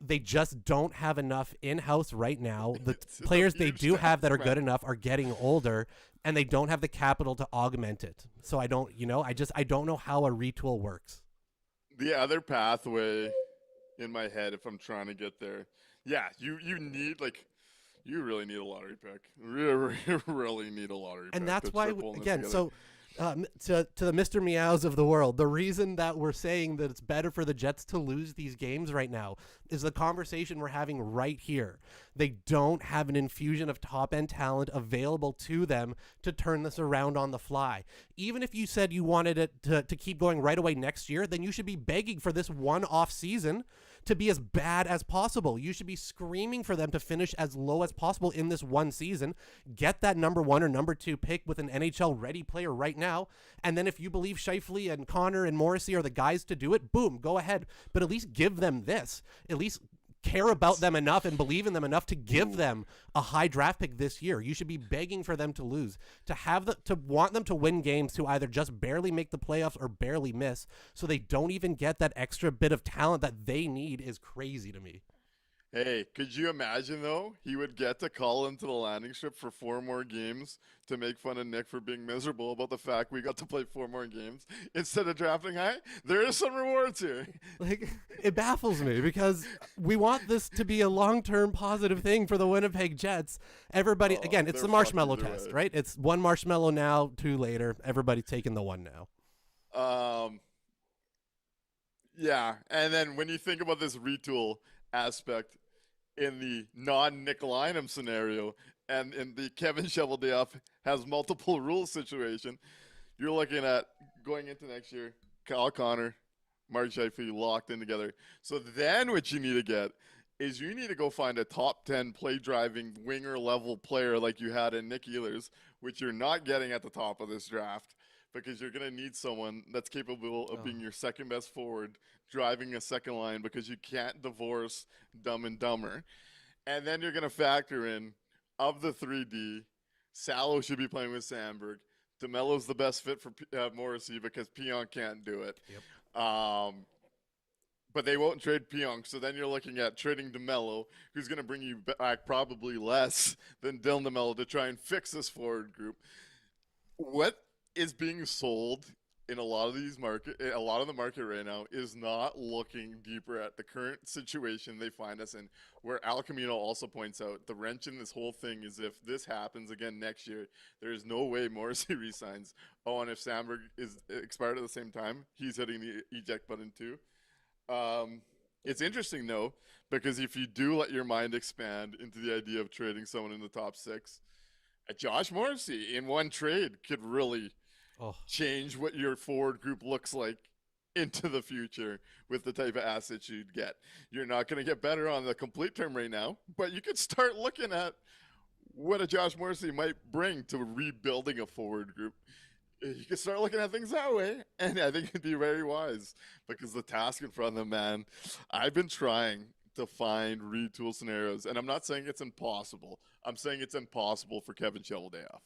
they just don't have enough in-house right now. The players they do have that are good enough are getting older, and they don't have the capital to augment it. So I don't know how a retool works. The other pathway in my head, if I'm trying to get there, you need, you really need a lottery pick. Really need a lottery pick. And that's why, again, so to the Mr. Meows of the world, the reason that we're saying that it's better for the Jets to lose these games right now is the conversation we're having right here. They don't have an infusion of top-end talent available to them to turn this around on the fly. Even if you said you wanted it to keep going right away next year, then you should be begging for this one off season to be as bad as possible. You should be screaming for them to finish as low as possible in this one season, get that number 1 or number 2 pick with an NHL ready player right now, and then if you believe Scheifele and Connor and Morrissey are the guys to do it, boom, go ahead. But at least give them this. At least care about them enough and believe in them enough to give them a high draft pick this year. You should be begging for them to lose, to want them to win games, to either just barely make the playoffs or barely miss, so they don't even get that extra bit of talent that they need is crazy to me. Hey, could you imagine, though, he would get to call into the landing strip for 4 more games to make fun of Nick for being miserable about the fact we got to play 4 more games instead of drafting high? There is some rewards here. Like, it baffles me because we want this to be a long-term positive thing for the Winnipeg Jets. Everybody, again, it's the marshmallow test, right? It's 1 marshmallow now, 2 later. Everybody's taking the 1 now. Yeah, and then when you think about this retool aspect in the non-Nick Lynham scenario and in the Kevin Shoveldayoff has multiple rules situation, you're looking at going into next year, Kyle Connor, Mark Scheifele locked in together. So then what you need to get is you need to go find a top 10 play driving winger level player like you had in Nick Ehlers, which you're not getting at the top of this draft because you're going to need someone that's capable of being your second best forward, driving a second line because you can't divorce Dumb and Dumber. And then you're going to factor in, of the 3D, Salo should be playing with Sandberg. DeMello's the best fit for Morrissey because Pionk can't do it. Yep. But they won't trade Pionk, so then you're looking at trading DeMello, who's going to bring you back probably less than Dylan DeMello to try and fix this forward group. What is being sold in a lot of the market right now is not looking deeper at the current situation they find us in, where Al Camino also points out the wrench in this whole thing is if this happens again next year, there is no way Morrissey resigns. Oh, and if Sandberg is expired at the same time, he's hitting the eject button too. It's interesting though, because if you do let your mind expand into the idea of trading someone in the top 6, Josh Morrissey in one trade could really change what your forward group looks like into the future with the type of assets you'd get. You're not going to get better on the complete term right now, but you could start looking at what a Josh Morrissey might bring to rebuilding a forward group. You can start looking at things that way, and I think it'd be very wise because the task in front of them, man, I've been trying to find retool scenarios, and I'm not saying it's impossible. I'm saying it's impossible for Kevin Shoveldayoff.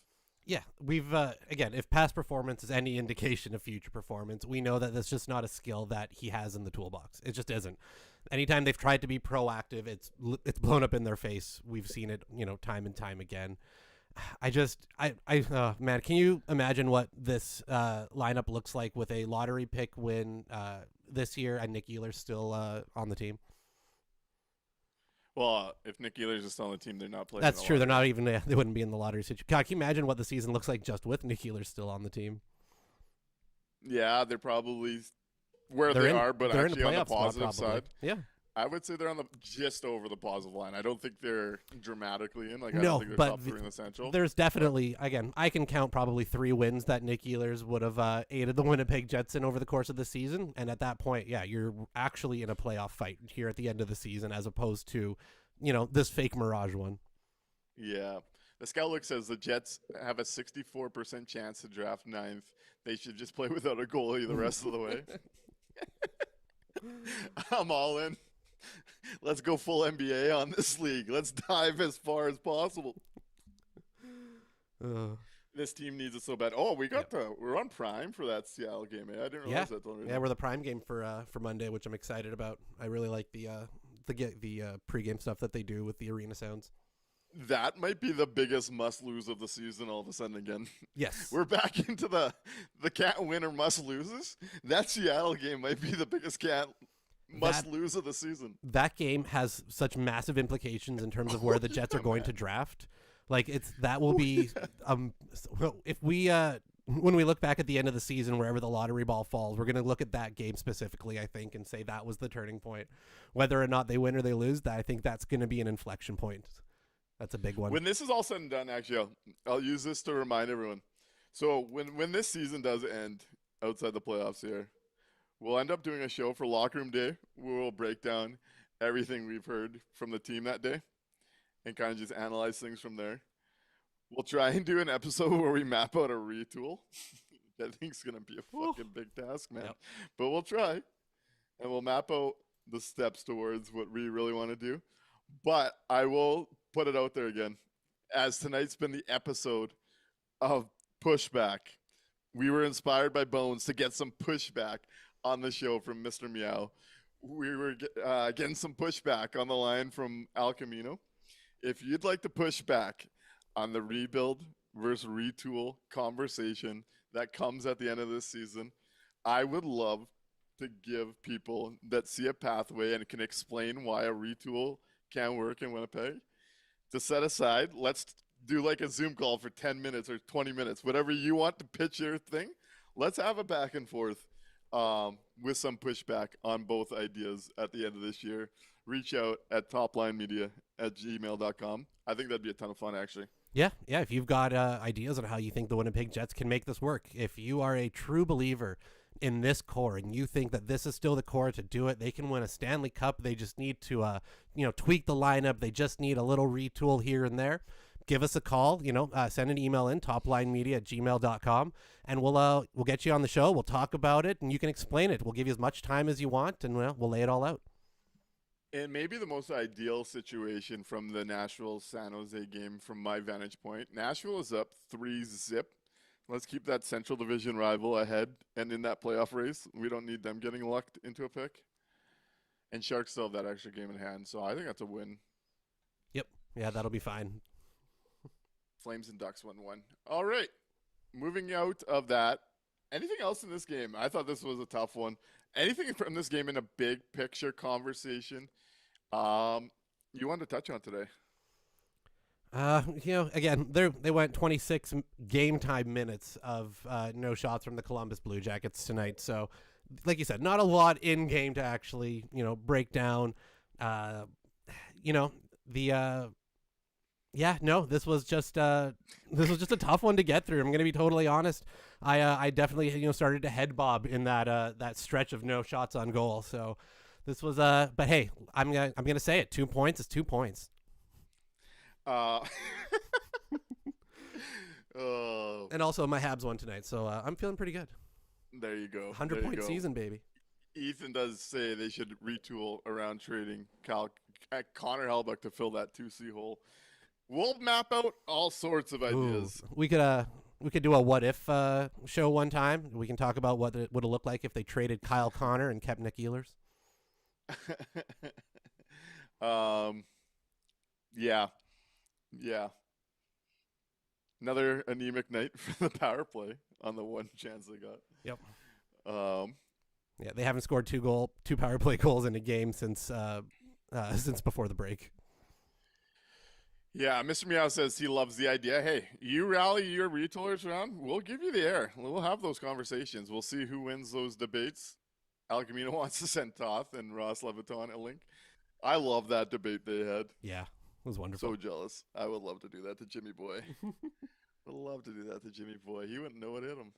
Yeah, we've, again, if past performance is any indication of future performance, we know that that's just not a skill that he has in the toolbox. It just isn't. Anytime they've tried to be proactive, it's blown up in their face. We've seen it, time and time again. Man, can you imagine what this lineup looks like with a lottery pick win this year and Nick Ehlers still on the team? Well, if Nick Ehlers is still on the team, they're not playing. That's true. They're not even. They wouldn't be in the lottery situation. God, can you imagine what the season looks like just with Nick Ehlers still on the team? Yeah, they're probably where they are, but actually on the positive side. Yeah. I would say they're on just over the positive line. I don't think they're dramatically in. I No, don't think they're but top 3 in the Central. There's definitely, again, I can count probably 3 wins that Nick Ehlers would have aided the Winnipeg Jets in over the course of the season. And at that point, yeah, you're actually in a playoff fight here at the end of the season as opposed to, this fake mirage one. Yeah. The Scout Look says the Jets have a 64% chance to draft 9th. They should just play without a goalie the rest of the way. I'm all in. Let's go full NBA on this league. Let's dive as far as possible. This team needs it so bad. Oh, we're on Prime for that Seattle game. I didn't realize that. Yeah, we're the Prime game for Monday, which I'm excited about. I really like the pregame stuff that they do with the arena sounds. That might be the biggest must lose of the season all of a sudden again. Yes. We're back into the can't win or must loses. That Seattle game might be the biggest must lose of the season. That game has such massive implications in terms of where the Jets are going to draft. Like that will be if we when we look back at the end of the season, wherever the lottery ball falls, we're going to look at that game specifically, I think, and say that was the turning point. Whether or not they win or they lose, I think that's going to be an inflection point. That's a big one. When this is all said and done, actually, I'll use this to remind everyone. So when this season does end outside the playoffs here, we'll end up doing a show for Locker Room Day where we'll break down everything we've heard from the team that day and kind of just analyze things from there. We'll try and do an episode where we map out a retool. I think it's going to be a fucking big task, man. Yep. But we'll try. And we'll map out the steps towards what we really want to do. But I will put it out there again, as tonight's been the episode of pushback. We were inspired by Bones to get some pushback on the show from Mr. Meow. We were getting some pushback on the line from Al Camino. If you'd like to push back on the rebuild versus retool conversation that comes at the end of this season, I would love to give people that see a pathway and can explain why a retool can work in Winnipeg to set aside. Let's do like a Zoom call for 10 minutes or 20 minutes, whatever you want to pitch your thing. Let's have a back and forth with some pushback on both ideas at the end of this year. Reach out at toplinemedia@gmail.com. I think that'd be a ton of fun, actually. Yeah. If you've got ideas on how you think the Winnipeg Jets can make this work, if you are a true believer in this core and you think that this is still the core to do it, they can win a Stanley Cup. They just need to, tweak the lineup. They just need a little retool here and there. Give us a call, send an email in, toplinemedia@gmail.com, and we'll get you on the show. We'll talk about it, and you can explain it. We'll give you as much time as you want, and we'll lay it all out. And maybe the most ideal situation from the Nashville-San Jose game from my vantage point, Nashville is up 3-0. Let's keep that Central Division rival ahead and in that playoff race. We don't need them getting lucked into a pick. And Sharks still have that extra game in hand, so I think that's a win. Yep. Yeah, that'll be fine. Flames and Ducks 1-1. All right. Moving out of that, anything else in this game? I thought this was a tough one. Anything from this game in a big picture conversation you wanted to touch on today? Again, they went 26 game time minutes of no shots from the Columbus Blue Jackets tonight. So, like you said, not a lot in game to actually, break down. This was just a tough one to get through. I'm going to be totally honest. I definitely started to head bob in that stretch of no shots on goal. So this was but hey, I'm gonna say it. 2 points is 2 points. And also my Habs won tonight, so I'm feeling pretty good. There you go. 100-point season, baby. Ethan does say they should retool around trading Connor Hellebuyck to fill that 2C hole. We'll map out all sorts of ideas. Ooh, we could do a what if show one time. We can talk about what it would have looked like if they traded Kyle Connor and kept Nick Ehlers. Yeah. Another anemic night for the power play on the one chance they got. Yep. Yeah, they haven't scored two power play goals in a game since before the break. Yeah, Mr. Meow says he loves the idea. Hey, you rally your retoolers around, we'll give you the air. We'll have those conversations. We'll see who wins those debates. Al Camino wants to send Toth and Ross Leviton a link. I love that debate they had. Yeah, it was wonderful. So jealous. I would love to do that to Jimmy Boy. Would love to do that to Jimmy Boy. He wouldn't know what hit him.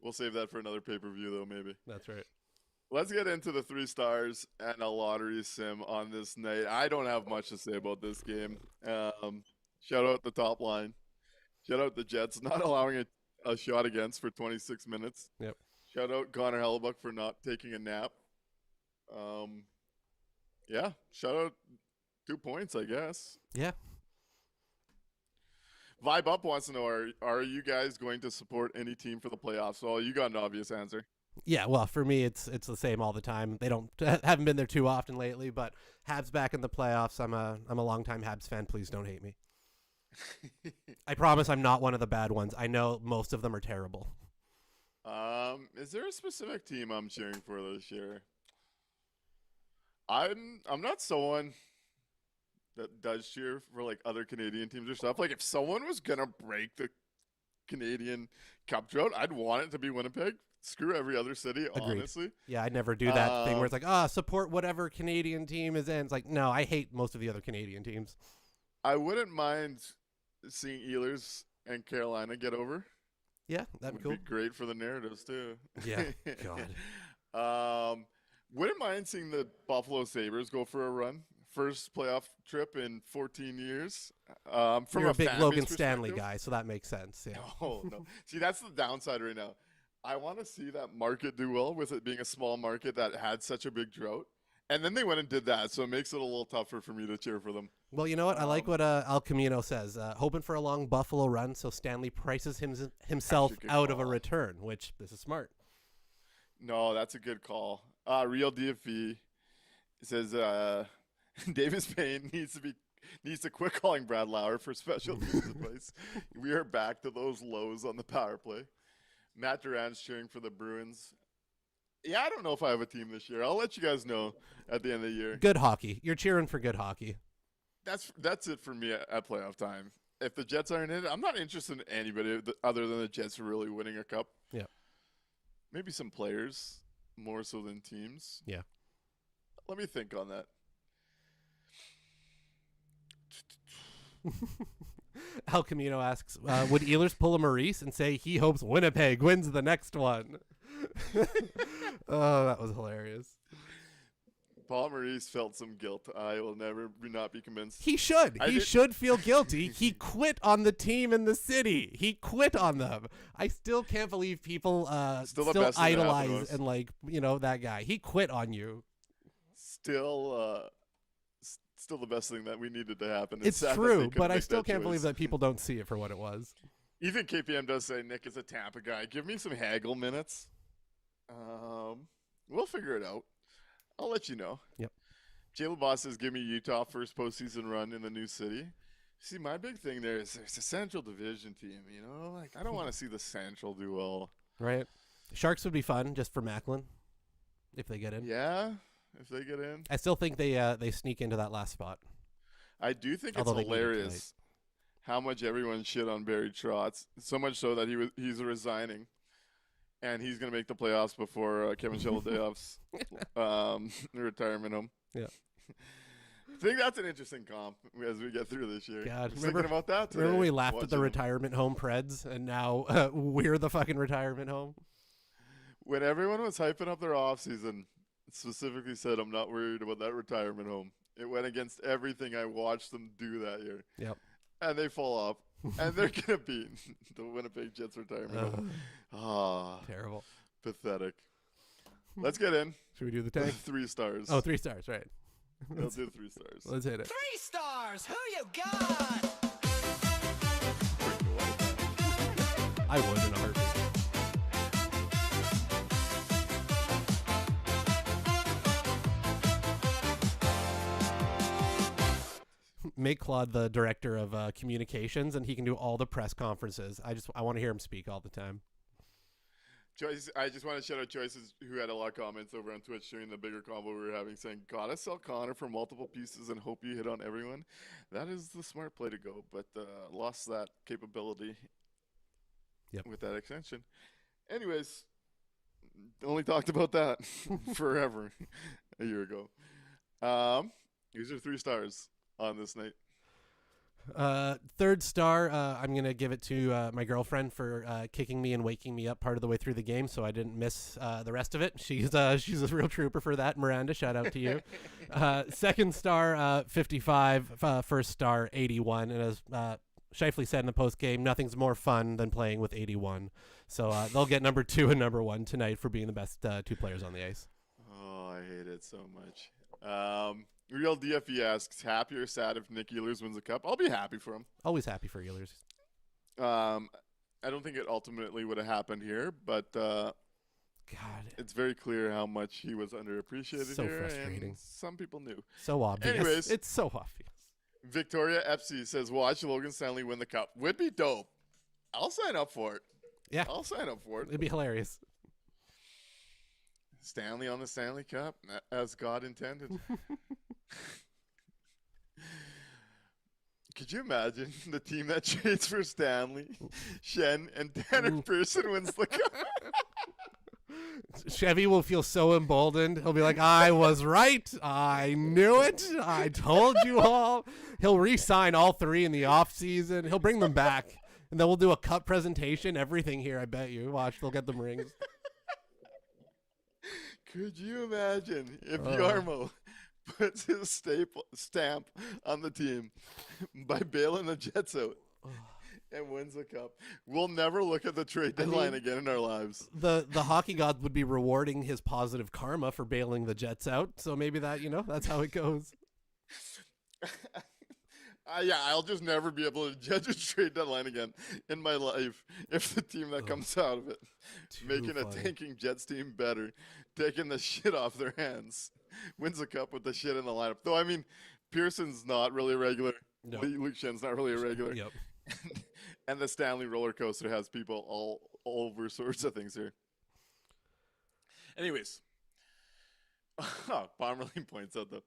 We'll save that for another pay-per-view, though, maybe. That's right. Let's get into the 3 stars and a lottery sim on this night. I don't have much to say about this game. Shout out the top line. Shout out the Jets not allowing a shot against for 26 minutes. Yep. Shout out Connor Hellebuyck for not taking a nap. Yeah, shout out 2 points, I guess. Yeah. Vibe Up wants to know, are you guys going to support any team for the playoffs? Well, you got an obvious answer. Yeah, well, for me, it's the same all the time. They haven't been there too often lately, but Habs back in the playoffs. I'm a longtime Habs fan. Please don't hate me. I promise I'm not one of the bad ones. I know most of them are terrible. Is there a specific team I'm cheering for this year? I'm not someone that does cheer for like other Canadian teams or stuff. Like if someone was gonna break the Canadian Cup drought, I'd want it to be Winnipeg. Screw every other city, Agreed. honestly. Yeah, I'd never do that thing where it's like, support whatever Canadian team is in. It's like, no, I hate most of the other Canadian teams. I wouldn't mind seeing Ehlers and Carolina get over. Yeah, that'd be cool. Would be great for the narratives too. Yeah, God. Wouldn't mind seeing the Buffalo Sabres go for a run. First playoff trip in 14 years. From You're a big fan Logan base Stanley perspective. guy, so that makes sense. Yeah. No. See, that's the downside right now. I want to see that market do well with it being a small market that had such a big drought. And then they went and did that, so it makes it a little tougher for me to cheer for them. Well, you know what? I like what El Camino says. Hoping for a long Buffalo run, so Stanley prices himself out of a return, which this is smart. No, that's a good call. Real DFE says Davis Payne needs to quit calling Brad Lauer for special teams advice. We are back to those lows on the power play. Matt Duran's cheering for the Bruins. Yeah, I don't know if I have a team this year. I'll let you guys know at the end of the year. Good hockey. You're cheering for good hockey. That's it for me at playoff time. If the Jets aren't in it, I'm not interested in anybody other than the Jets really winning a cup. Yeah. Maybe some players more so than teams. Yeah. Let me think on that. El Camino asks, would Ehlers pull a Maurice and say he hopes Winnipeg wins the next one? Oh, that was hilarious. Paul Maurice felt some guilt. I will never not be convinced. He should. He should feel guilty. He quit on the team in the city. He quit on them. I still can't believe people still idolize and that guy. He quit on you. Still the best thing that we needed to happen. It's true, but I still can't believe that people don't see it for what it was. Even KPM does say Nick is a Tampa guy. Give me some haggle minutes. We'll figure it out. I'll let you know. Yep. Jayla Boss says, give me Utah first postseason run in the new city. See, my big thing there is there's a Central Division team, I don't want to see the Central do well. Right. Sharks would be fun just for Macklin if they get in. Yeah, if they get in. I still think they sneak into that last spot. I do think it's hilarious how much everyone shit on Barry Trotz, so much so that he's resigning. And he's going to make the playoffs before Kevin Cheveldayoff's retirement home. Yeah. I think that's an interesting comp as we get through this year. God, thinking about that today. Remember when we laughed at the retirement home Preds, and now we're the fucking retirement home? When everyone was hyping up their offseason, specifically said, I'm not worried about that retirement home. It went against everything I watched them do that year. Yep. And they fall off. And they're going to beat the Winnipeg Jets retirement home. Terrible. Pathetic. Let's get in. Should we do the tank? 3 stars. Oh, 3 stars, right. We'll do 3 stars. Let's hit it. 3 stars. Who you got? I would in a heartbeat. Make Claude the director of communications, and he can do all the press conferences. I want to hear him speak all the time. Joyce, I just want to shout out Joyce's, who had a lot of comments over on Twitch during the bigger combo we were having, saying, gotta sell Connor for multiple pieces and hope you hit on everyone. That is the smart play to go, but lost that capability with that extension. Anyways, only talked about that forever a year ago. These are 3 stars on this night. 3rd star, I'm going to give it to my girlfriend for kicking me and waking me up part of the way through the game, so I didn't miss the rest of it. She's a real trooper for that. Miranda, shout out to you. 2nd star, 55. 1st star, 81. And as Shifley said in the post game, nothing's more fun than playing with 81. So they'll get number 2 and number 1 tonight for being the best 2 players on the ice. Oh, I hate it so much. Real DFE asks, happy or sad if Nick Ehlers wins the cup? I'll be happy for him. Always happy for Ehlers. I don't think it ultimately would have happened here, but God, it's very clear how much he was underappreciated so here. Frustrating. And some people knew. So obvious. Anyways, it's so obvious. Victoria FC says, watch Logan Stanley win the cup. Would be dope. I'll sign up for it. Yeah. I'll sign up for it. It'd be hilarious. Stanley on the Stanley Cup, as God intended. Could you imagine the team that trades for Stanley, Shen, and Tanner Pearson wins the cup? Chevy will feel so emboldened. He'll be like, I was right. I knew it. I told you all. He'll re-sign all 3 in the offseason. He'll bring them back. And then we'll do a cup presentation. Everything here, I bet you. Watch, they'll get them rings. Could you imagine if Yarmo puts his stamp on the team by bailing the Jets out and wins the cup. We'll never look at the trade deadline again in our lives. The hockey gods would be rewarding his positive karma for bailing the Jets out. So maybe that, that's how it goes. Yeah, I'll just never be able to judge a trade deadline again in my life if the team that comes out of it, making a tanking Jets team better, taking the shit off their hands, wins the cup with the shit in the lineup. Though, I mean, Pearson's not really a regular. No. Luke Schen's not really a regular. Yep. And the Stanley roller coaster has people all over sorts of things here. Anyways, Pomerlein points out, though,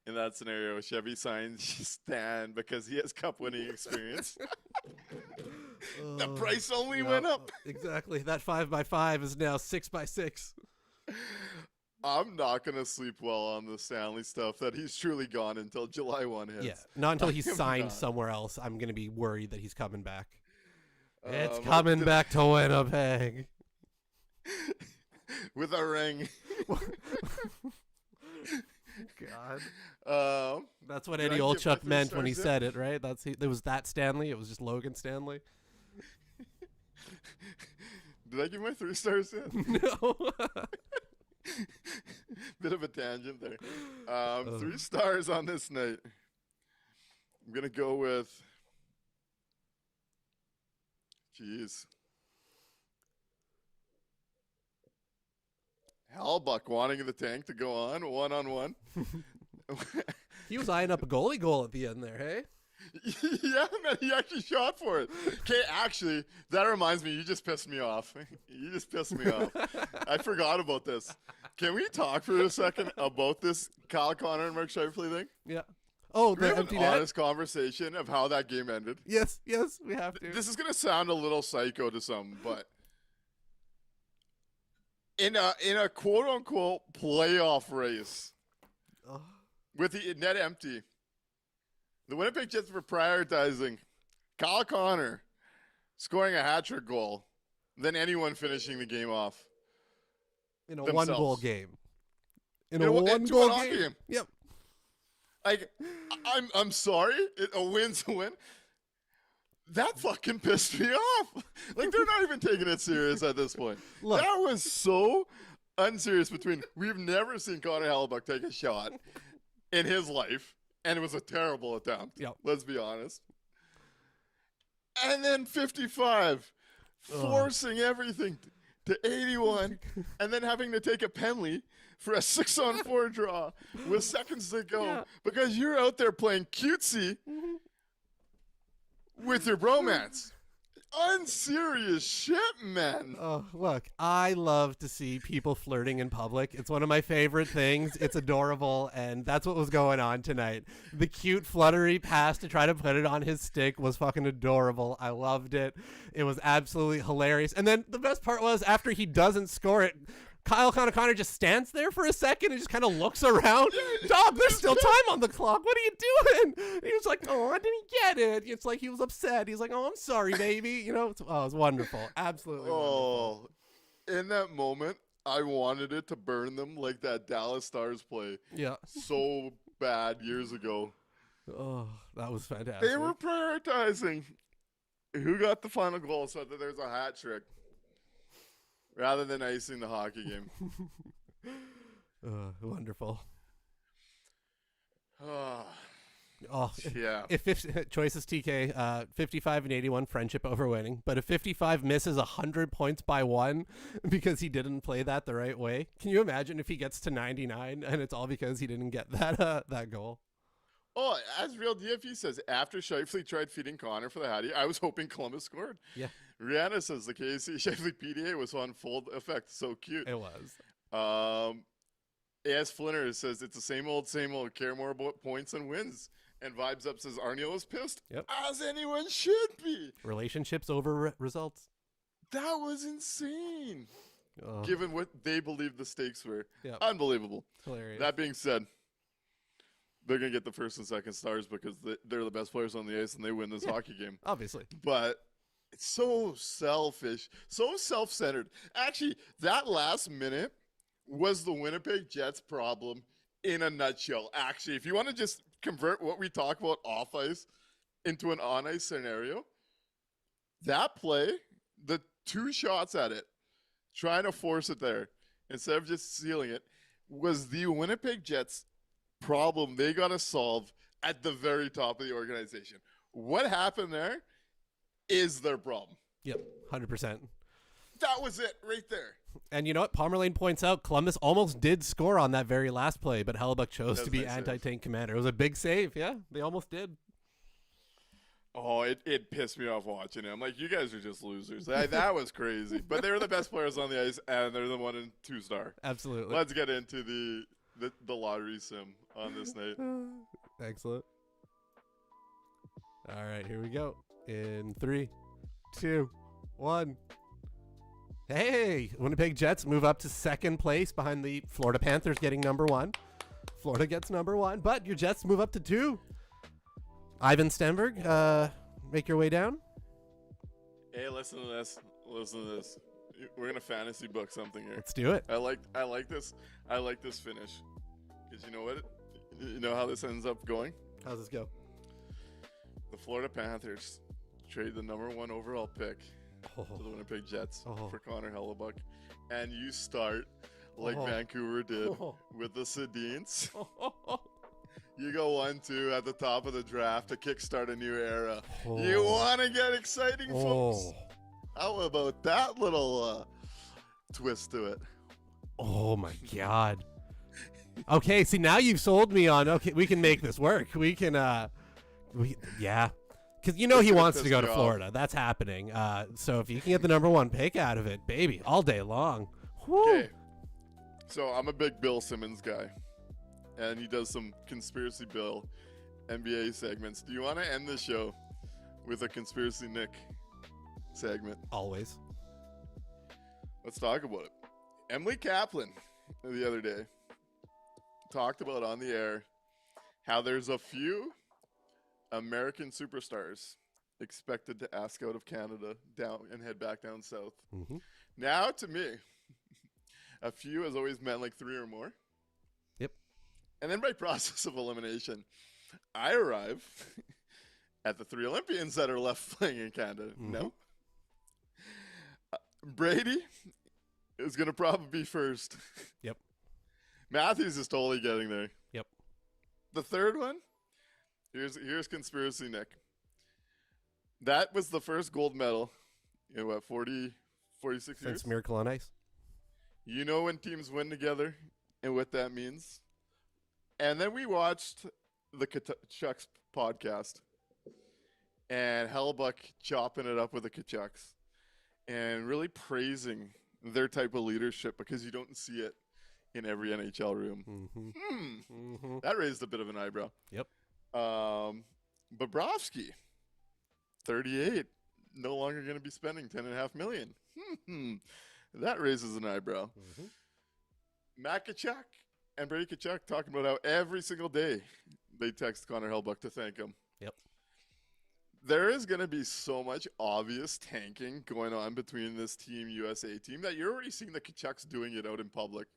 in that scenario, Chevy signs Stan because he has cup-winning experience. The price only went up. Exactly. That 5x5 is now 6x6. I'm not going to sleep well on the Stanley stuff that he's truly gone until July 1 hits. Yeah, not until he's signed somewhere else. I'm going to be worried that he's coming back. It's coming back to Winnipeg. With a ring. God. That's what Eddie Olchuk meant when he said it, right? It was that Stanley. It was just Logan Stanley. Did I give my 3 stars yet? No. Bit of a tangent there. 3 stars on this night. I'm going to go with... Jeez. Hellbuck wanting the tank to go on one-on-one. He was eyeing up a goalie goal at the end there, hey? Yeah, man, he actually shot for it. Okay, actually, that reminds me, you just pissed me off. You just pissed me off. I forgot about this. Can we talk for a second about this Kyle Connor and Mark Scheifele thing? Yeah. Oh, we have empty an net? honest conversation of how that game ended. Yes, we have to. This is going to sound a little psycho to some, but in a quote-unquote playoff race with the net empty, the Winnipeg Jets were prioritizing Kyle Connor scoring a hat-trick goal than anyone finishing the game off. In a themselves. one-goal game. In a one-goal game. Yep. Like, I'm sorry. A win's a win. That fucking pissed me off. Like, they're not even taking it serious at this point. Look. That was so unserious we've never seen Connor Hellbuck take a shot in his life, and it was a terrible attempt. Yep. Let's be honest. And then 55, forcing everything to 81, and then having to take a penalty for a 6-on-4 draw with seconds to go because you're out there playing cutesy with your bromance. Unserious shit, man. Oh, look, I love to see people flirting in public. It's one of my favorite things. It's adorable, and that's what was going on tonight. The cute fluttery pass to try to put it on his stick was fucking adorable. I loved it. It was absolutely hilarious. And then the best part was after he doesn't score it, Kyle Connor just stands there for a second and just kind of looks around. Dog, there's still time on the clock. What are you doing? And he was like, oh, I didn't get it. It's like he was upset. He's like, oh, I'm sorry, baby. It was wonderful. Absolutely wonderful. In that moment, I wanted it to burn them like that Dallas Stars play. Yeah. So bad years ago. Oh, that was fantastic. They were prioritizing who got the final goal so that there's a hat trick, rather than icing the hockey game. Wonderful. Yeah. If choices TK, 55 and 81 friendship over winning, but if 55 misses 100 points by 1 because he didn't play that the right way, can you imagine if he gets to 99 and it's all because he didn't get that goal? Oh, as Real DFE says, after Scheifele tried feeding Connor for the Hattie, I was hoping Columbus scored. Yeah. Rihanna says the KC Scheifele PDA was on full effect. So cute. It was. AS Flinner says it's the same old, care more about points than wins. And Vibes Up says Arniel was pissed. Yep. As anyone should be. Relationships over results. That was insane. Given what they believed the stakes were. Yep. Unbelievable. Hilarious. That being said, they're going to get the first and second stars because they're the best players on the ice and they win this hockey game. Obviously. But it's so selfish, so self-centered. Actually, that last minute was the Winnipeg Jets problem in a nutshell. Actually, if you want to just convert what we talk about off ice into an on ice scenario, That play, the 2 shots at it, trying to force it there instead of just sealing it, was the Winnipeg Jets' problem they got to solve at the very top of the organization. What happened there is their problem. Yep, 100%. That was it right there. And you know what? Palmer Lane points out Columbus almost did score on that very last play, but Hellebuck chose That to was be nice save. anti-tank commander. It was a big save. Yeah, they almost did. Oh, it pissed me off watching it. I'm like, you guys are just losers. That was crazy. But they were the best players on the ice, and they're the 1 and 2 star. Absolutely. Let's get into the lottery sim on this night. Excellent. All right, here we go. In 3, 2, 1. Hey, Winnipeg Jets move up to second place behind the Florida Panthers getting number 1. Florida gets number 1, but your Jets move up to 2. Ivan Stenberg, make your way down. Hey, listen to this. Listen to this. We're gonna fantasy book something here. Let's do it. I like this. I like this finish. Because you know what? You know how this ends up going? How's this go? The Florida Panthers trade the number 1 overall pick to the Winnipeg Jets for Connor Hellebuck, and you start like Vancouver did with the Sedins. You go 1-2 at the top of the draft to kickstart a new era. You want to get exciting, folks? How about that little twist to it? Oh my God. Okay, see now you've sold me on. Okay, we can make this work. We can. Yeah, because you know he wants to go to Florida. That's happening. So if you can get the number 1 pick out of it, baby, all day long. Okay. So I'm a big Bill Simmons guy, and he does some Conspiracy Bill NBA segments. Do you want to end the show with a Conspiracy Nik segment? Always. Let's talk about it. Emily Kaplan the other day talked about on the air how there's a few American superstars expected to ask out of Canada down and head back down south. Mm-hmm. Now, to me, a few has always meant like 3 or more. Yep. And then by process of elimination, I arrive at the 3 Olympians that are left playing in Canada. Mm-hmm. No. Brady is going to probably be first. Yep. Matthews is totally getting there. Yep. The third one, here's Conspiracy Nik. That was the first gold medal in 46 years? Since Miracle on Ice. You know when teams win together and what that means. And then we watched the Kachucks podcast and Hellebuck chopping it up with the Kachucks and really praising their type of leadership because you don't see it in every NHL room. Mm-hmm. Mm-hmm. That raised a bit of an eyebrow. Yep. Bobrovsky, 38, no longer going to be spending $10.5 million. That raises an eyebrow. Mm-hmm. Matt Tkachuk and Brady Tkachuk talking about how every single day they text Connor Hellebuck to thank him. Yep. There is going to be so much obvious tanking going on between this Team USA team that you're already seeing the Tkachuks doing it out in public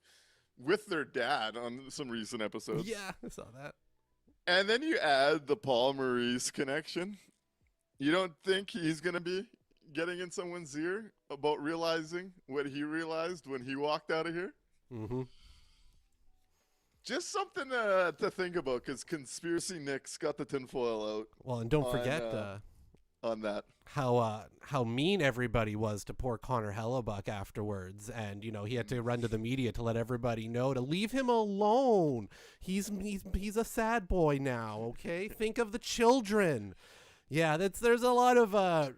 with their dad on some recent episodes. Yeah, I saw that. And then you add the Paul Maurice connection. You don't think he's going to be getting in someone's ear about realizing what he realized when he walked out of here? Mm-hmm. Just something to think about, because Conspiracy Nik's got the tinfoil out. Well, and don't forget on that how mean everybody was to poor Connor Hellebuck afterwards, and you know he had to run to the media to let everybody know to leave him alone. He's a sad boy now. Okay, think of the children. Yeah, there's a lot of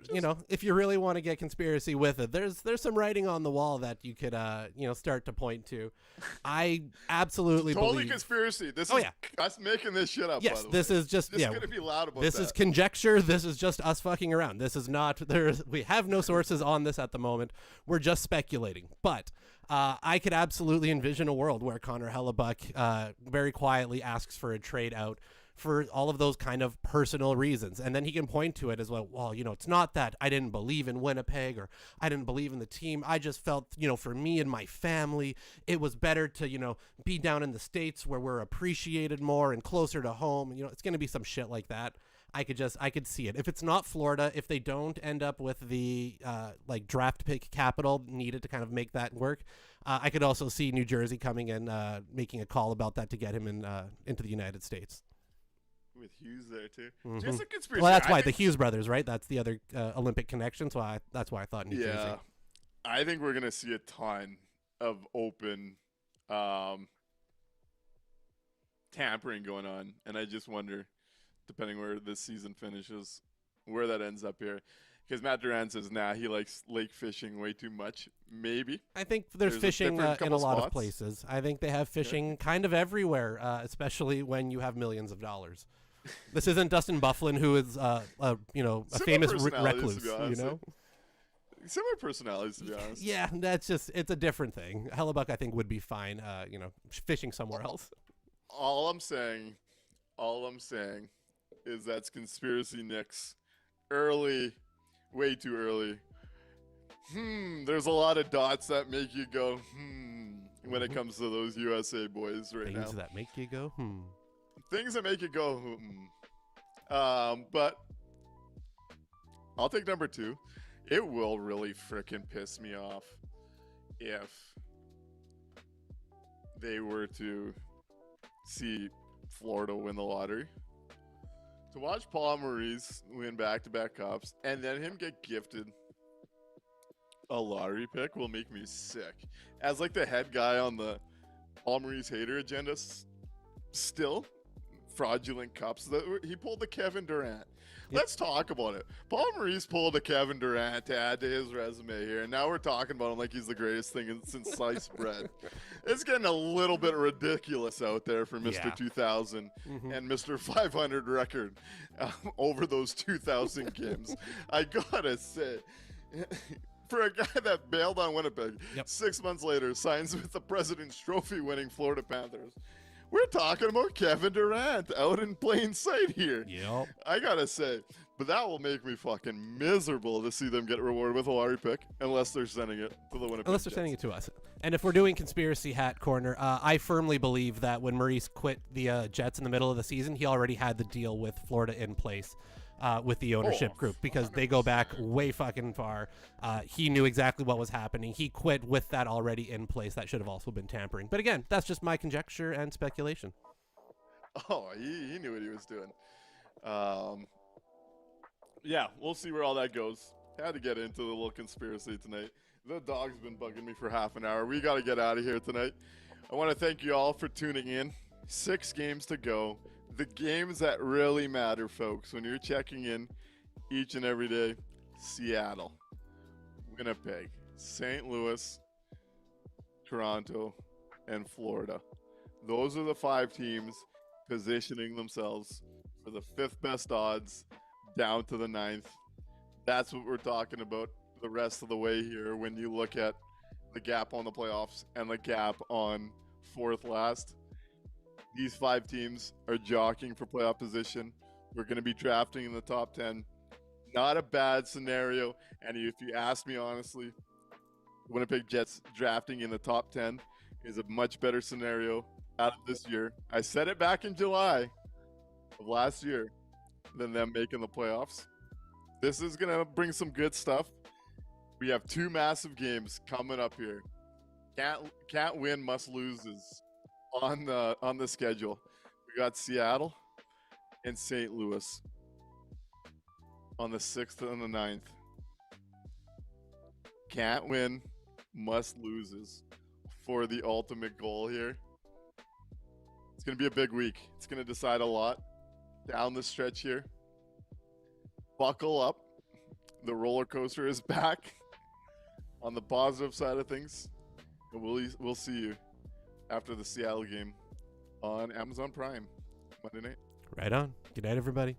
if you really want to get conspiracy with it, there's some writing on the wall that you could start to point to. I absolutely totally believe conspiracy. This is us making this shit up. Yes, by the this way. is just Just gonna be loud about this that. is conjecture. This is just us fucking around. This is not we have no sources on this at the moment. We're just speculating. But I could absolutely envision a world where Connor Hellebuck very quietly asks for a trade out for all of those kind of personal reasons. And then he can point to it as well, it's not that I didn't believe in Winnipeg or I didn't believe in the team. I just felt, for me and my family, it was better to, be down in the States where we're appreciated more and closer to home. And, it's going to be some shit like that. I could see it. If it's not Florida, if they don't end up with the like draft pick capital needed to kind of make that work, I could also see New Jersey coming and making a call about that to get him into the United States. With Hughes there too. Mm-hmm. Just a conspiracy. Well, that's why the Hughes brothers, right? That's the other Olympic connection. So that's why I thought New Jersey. Yeah, I think we're gonna see a ton of open tampering going on, and I just wonder, depending where this season finishes, where that ends up here. Because Matt Duran says, he likes lake fishing way too much. Maybe. I think there's fishing in a lot of spots. places. I think they have fishing kind of everywhere, especially when you have millions of dollars. This isn't Dustin Bufflin, who is, a famous recluse, Similar personalities, to be honest. Yeah, it's a different thing. Hellebuck, I think, would be fine, fishing somewhere else. All I'm saying is that's conspiracy Nick's early, way too early. There's a lot of dots that make you go, when it comes to those USA boys right now. Things that make you go, Things that make you go, But I'll take number 2. It will really frickin' piss me off if they were to see Florida win the lottery. To watch Paul Maurice win back-to-back cups and then him get gifted a lottery pick will make me sick. As like the head guy on the Paul Maurice hater agenda, still fraudulent cups. He pulled the Kevin Durant. Let's talk about it. Paul Maurice pulled a Kevin Durant to add to his resume here, and now we're talking about him like he's the greatest thing since sliced bread. It's getting a little bit ridiculous out there for Mr. 2000 and Mr. 500 record over those 2,000 games. I gotta say, for a guy that bailed on Winnipeg, 6 months later signs with the President's Trophy winning Florida Panthers. We're talking about Kevin Durant out in plain sight here. Yep. I gotta say, but that will make me fucking miserable to see them get rewarded with a lottery pick unless they're sending it to the Winnipeg Unless they're Jets. sending it to us. And if we're doing conspiracy hat corner, I firmly believe that when Maurice quit the Jets in the middle of the season, he already had the deal with Florida in place. With the ownership group, because they go back way fucking far. He knew exactly what was happening. He quit with that already in place. That should have also been tampering. But again, that's just my conjecture and speculation. Oh, he knew what he was doing. Yeah, we'll see where all that goes. Had to get into the little conspiracy tonight. The dog's been bugging me for half an hour. We got to get out of here tonight. I want to thank you all for tuning in. 6 games to go. The games that really matter, folks, when you're checking in each and every day: Seattle, Winnipeg, St. Louis, Toronto, and Florida. Those are the 5 teams positioning themselves for the 5th best odds down to the 9th. That's what we're talking about the rest of the way here when you look at the gap on the playoffs and the gap on 4th last. These 5 teams are jockeying for playoff position. We're going to be drafting in the top 10. Not a bad scenario. And if you ask me honestly, Winnipeg Jets drafting in the top 10 is a much better scenario out of this year. I said it back in July of last year than them making the playoffs. This is going to bring some good stuff. We have 2 massive games coming up here. Can't win, must loses on the schedule. We got Seattle and St. Louis on the 6th and the 9th. Can't win, must loses for the ultimate goal here. It's going to be a big week. It's going to decide a lot down the stretch here. Buckle up. The roller coaster is back on the positive side of things. And we'll see you after the Seattle game on Amazon Prime Monday night. Right on. Good night, everybody.